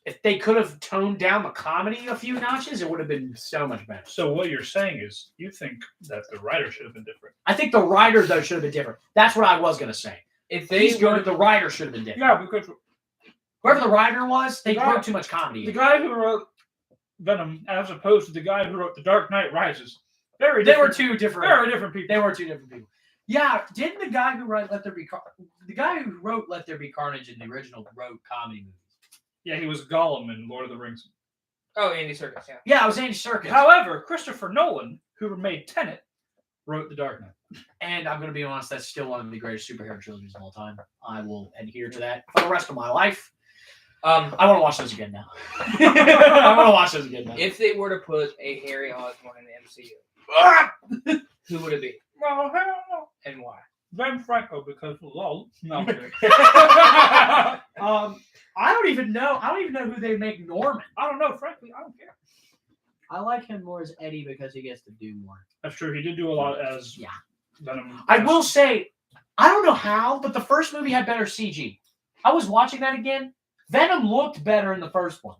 if they could have toned down the comedy a few notches, it would have been so much better. So what you're saying is you think that the writer should have been different. I think the writer, though, should have been different. That's what I was going to say. If they He's good. The writer should have been different. Yeah, because Whoever the writer was, they The guy- wrote too much comedy. the guy who wrote Venom, as opposed to the guy who wrote The Dark Knight Rises, They were different, two different. very different people. They were two different people. Yeah, didn't the guy who wrote Let There Be Carnage in the original wrote comedy movies? Yeah, he was Gollum in Lord of the Rings. Oh, Andy Serkis, yeah. Yeah, it was Andy Serkis. However, Christopher Nolan, who made Tenet, wrote The Dark Knight. And I'm going to be honest, that's still one of the greatest superhero trilogies of all time. I will adhere to that for the rest of my life. I want to watch those again now. I want to watch those again now. If they were to put a Harry Osborn in the MCU, who would it be? Well, hell no. And why? Ben Franco, because lol. No, I'm kidding. I don't even know who they make Norman. I don't know. Frankly, I don't care. I like him more as Eddie because he gets to do more. That's true. He did do a lot as Yeah. Venom. I will say, I don't know how, but the first movie had better CG. I was watching that again. Venom looked better in the first one.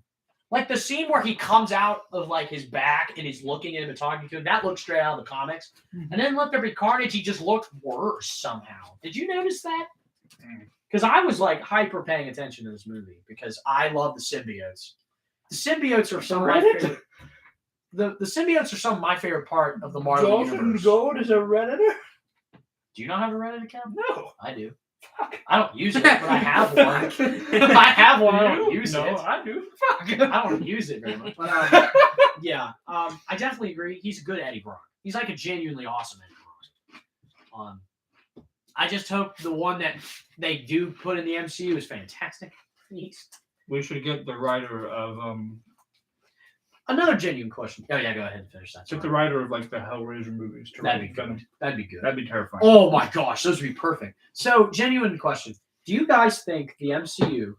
Like the scene where he comes out of like his back and he's looking at him and talking to him, that looked straight out of the comics. Mm-hmm. And then Let There Be Carnage, he just looked worse somehow. Did you notice that? Mm. Because I was like hyper paying attention to this movie because I love the symbiotes. The symbiotes are some of my Reddit? favorite. The symbiotes are some of my favorite part of the Marvel universe. Gold is a redditor. Do you not have a Reddit account? No. I do. Fuck. I don't use it, but I have one. If I have one, I don't use no, it. I do. Fuck. I don't use it very much. But, yeah, I definitely agree. He's a good Eddie Brock. He's like a genuinely awesome Eddie Brock. I just hope the one that they do put in the MCU is fantastic. We should get the writer of Another genuine question. Oh yeah, go ahead and finish that. get Sorry. the writer of like the Hellraiser movies to That'd write be Venom. good. That'd be good. That'd be terrifying. Oh my gosh, those would be perfect. So, genuine question. Do you guys think the MCU,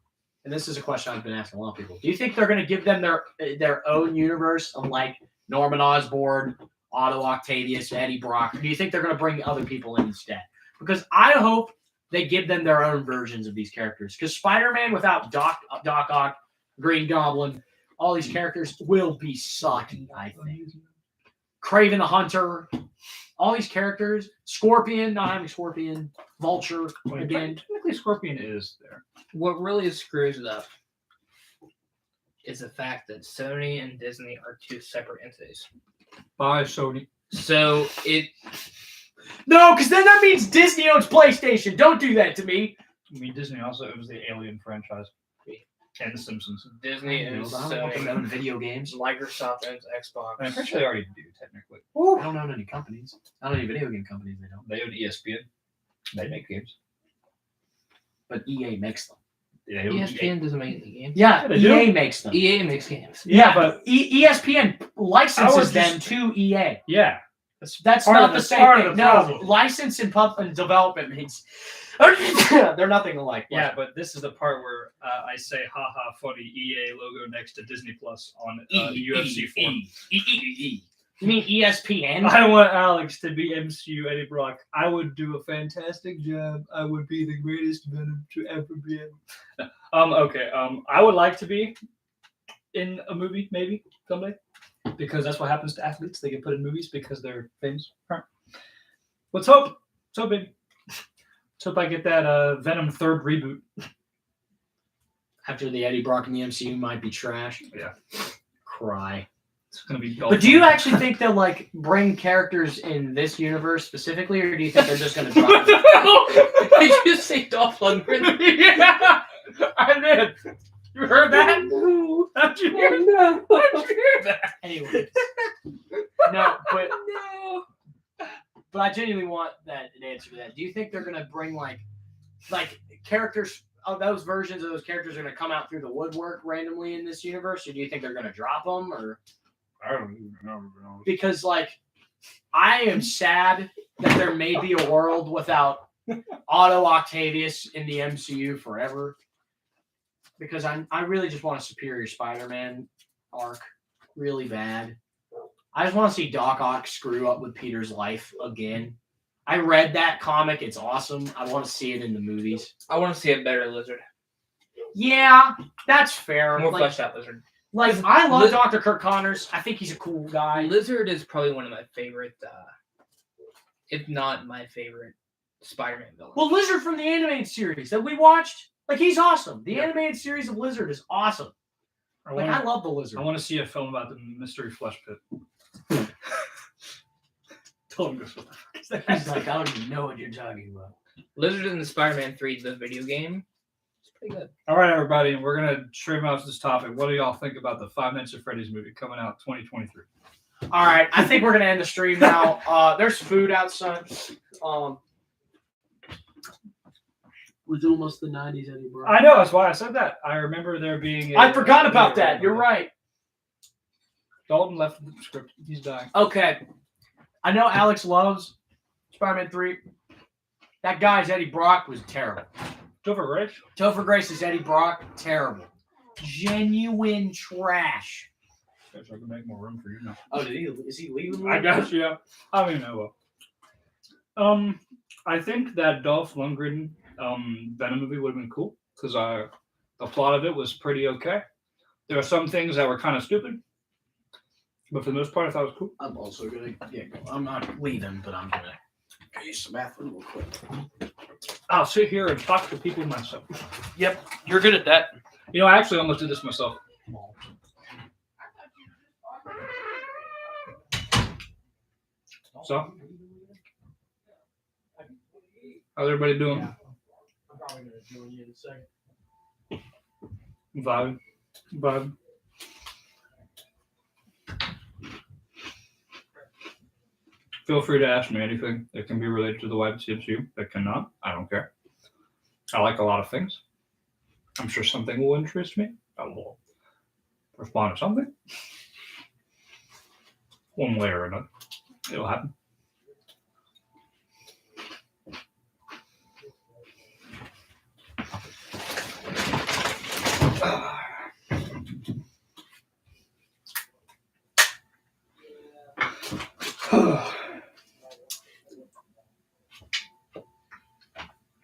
and this is a question I've been asking a lot of people, do you think they're going to give them their own universe of like Norman Osborn, Otto Octavius, Eddie Brock? Or do you think they're going to bring other people in instead? Because I hope they give them their own versions of these characters. Because Spider-Man without Doc Ock, Green Goblin, all these characters will be sucky, I think. Kraven the Hunter, all these characters. Scorpion, not having Scorpion. Vulture, again. Technically, Scorpion is there. What really screws it up is the fact that Sony and Disney are two separate entities. Bye, Sony. So No, because then that means Disney owns PlayStation. Don't do that to me. I mean, Disney also owns the Alien franchise and The Simpsons. Disney owns I don't want them to Sony, own video games. Microsoft owns Xbox. I'm pretty sure they already do, technically. I don't own any companies. I don't own any video game companies. They don't. They own ESPN. They make games. But EA makes them. Yeah, they own ESPN doesn't make any games. Yeah, they do. EA makes them. EA makes games. Yeah, but ESPN I licenses was them just- to EA. yeah. That's part not of the the- same part of thing. the No, puzzle. license and development means they're nothing alike. Yeah, but this is the part where I say, haha, funny EA logo next to Disney Plus on the UFC forum. You mean ESPN? I want Alex to be MCU Eddie Brock. I would do a fantastic job. I would be the greatest Venom to ever be. Okay. I would like to be in a movie, maybe someday, because that's what happens to athletes. They get put in movies because they're famous. Right. Let's hope. Let's hope, baby. Let's hope I get that Venom 3rd reboot. After the Eddie Brock in the MCU might be trash. Yeah. Cry. It's gonna be. But do you actually think they'll like bring characters in this universe specifically, or do you think they're just going to drop them? Did you say Dolph Lundgren? Yeah, I did. You heard that? No. How'd you hear that? How'd you hear that? Anyway. No, but I genuinely want that an answer to that. Do you think they're going to bring like characters of those versions of those characters are going to come out through the woodwork randomly in this universe, or do you think they're going to drop them? Or I don't even know. because like I am sad that there may be a world without Otto Octavius in the MCU forever, because I really just want a superior Spider-Man arc really bad. I just want to see Doc Ock screw up with Peter's life again. I read that comic. It's awesome. I want to see it in the movies. I want to see a better Lizard. Yeah, that's fair. More Like, fleshed out Lizard. I love Dr. Kirk Connors. I think he's a cool guy. Lizard is probably one of my favorite, if not my favorite, Spider-Man villain. Well, Lizard from the animated series that we watched, like he's awesome. The animated series of Lizard is awesome. I love the Lizard. I want to see a film about the mystery flesh pit. Tell him this. What the fuck is that? He's like, I don't even know what you're talking about. Lizard in the Spider-Man 3, the video game, it's pretty good. All right, everybody, we're gonna trim out this topic. What do y'all think about the Five Nights at Freddy's movie coming out 2023? All right, I think we're gonna end the stream now. There's food outside. Was almost the 90s anymore. I know, that's why I said that. I remember there being. I forgot about that. You're right. Dalton left the script. He's dying. Okay. I know Alex loves Spider-Man 3. That guy's Eddie Brock was terrible. Topher Grace. Topher Grace's Eddie Brock, terrible. Genuine trash. Guess I can make more room for you now. Oh, is he leaving? I guess, yeah. I mean, I will. I think that Dolph Lundgren Venom movie would have been cool because the plot of it was pretty okay. There are some things that were kind of stupid, but for the most part, I thought it was cool. I'm also gonna I'm not leaving, but I'm gonna go use the bathroom real quick. I'll sit here and talk to people myself. Yep, you're good at that. You know, I actually almost did this myself. So, how's everybody doing? I'm probably gonna join you in a second. Vibe. Feel free to ask me anything that can be related to the YTMCU. That cannot, I don't care. I like a lot of things. I'm sure something will interest me. I will respond to something. One way or another. It'll happen.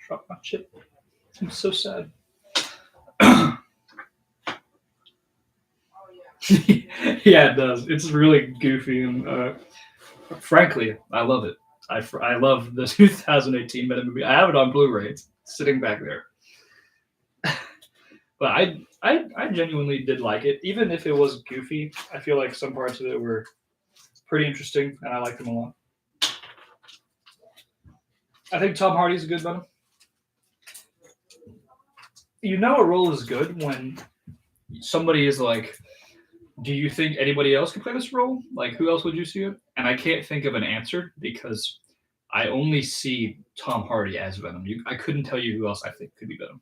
Drop my chip. I'm so sad. Yeah, it does. It's really goofy and frankly, I love it. I love the 2018 Venom movie. I have it on Blu-ray. It's sitting back there. But I genuinely did like it, even if it was goofy. I feel like some parts of it were pretty interesting, and I liked them a lot. I think Tom Hardy's a good Venom. You know a role is good when somebody is like, do you think anybody else could play this role? Like, who else would you see it? And I can't think of an answer because I only see Tom Hardy as Venom. I couldn't tell you who else I think could be Venom.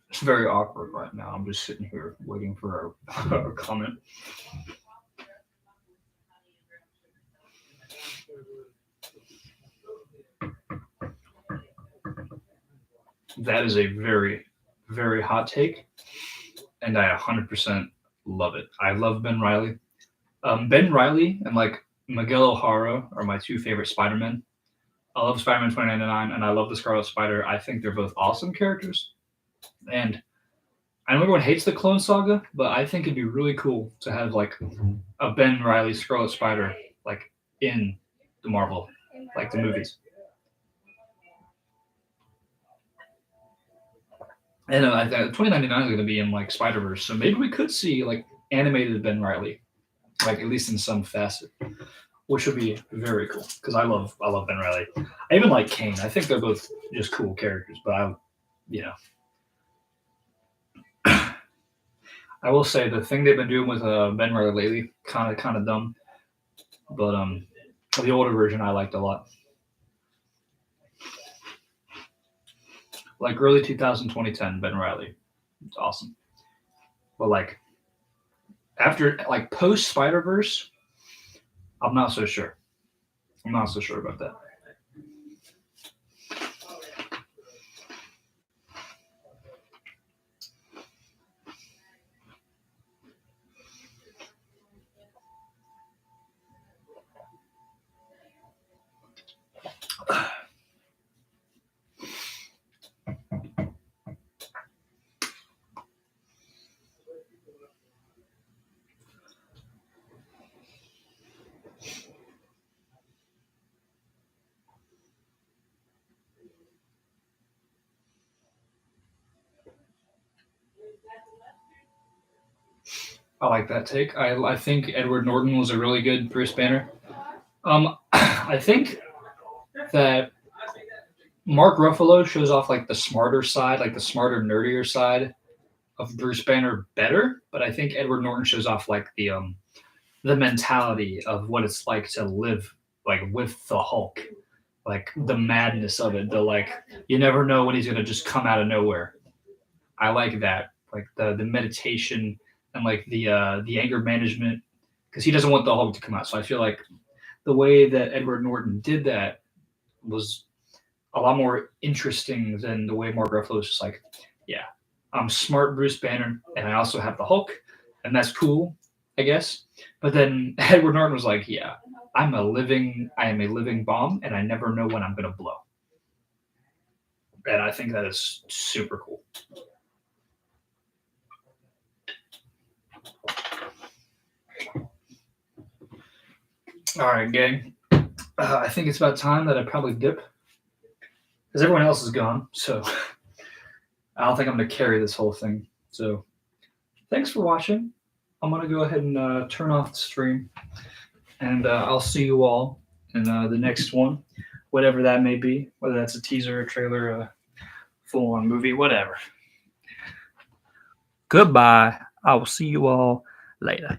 It's very awkward right now. I'm just sitting here waiting for a comment. That is a very, very hot take, and I 100% love it. I love Ben Reilly. Ben Reilly and like Miguel O'Hara are my two favorite Spider-Men. I love Spider-Man 2099, and I love the Scarlet Spider. I think they're both awesome characters. And I know everyone hates the Clone Saga, but I think it'd be really cool to have like a Ben Reilly Scarlet Spider like in the Marvel, like the movies. And 2099 is going to be in like Spider-Verse, so maybe we could see like animated Ben Reilly, like at least in some facet, which would be very cool because I love Ben Reilly. I even like Kane. I think they're both just cool characters, but I will say the thing they've been doing with Ben Reilly lately, kind of dumb, but the older version I liked a lot. Like early 2010 Ben Reilly, it's awesome. But like after like post Spider-Verse, I'm not so sure. I'm not so sure about that. I like that take. I think Edward Norton was a really good Bruce Banner. I think that Mark Ruffalo shows off like the smarter side, like the smarter, nerdier side of Bruce Banner better, but I think Edward Norton shows off like the mentality of what it's like to live like with the Hulk, like the madness of it. The like you never know when he's gonna just come out of nowhere. I like that, like the meditation and like the anger management, because he doesn't want the Hulk to come out. So I feel like the way that Edward Norton did that was a lot more interesting than the way Mark Ruffalo was just like, yeah, I'm smart Bruce Banner, and I also have the Hulk, and that's cool, I guess. But then Edward Norton was like, yeah, I am a living bomb, and I never know when I'm gonna blow. And I think that is super cool. All right, gang. I think it's about time that I probably dip, because everyone else is gone. So I don't think I'm going to carry this whole thing. So thanks for watching. I'm going to go ahead and turn off the stream, and I'll see you all in the next one, whatever that may be, whether that's a teaser, a trailer, a full-on movie, whatever. Goodbye. I will see you all later.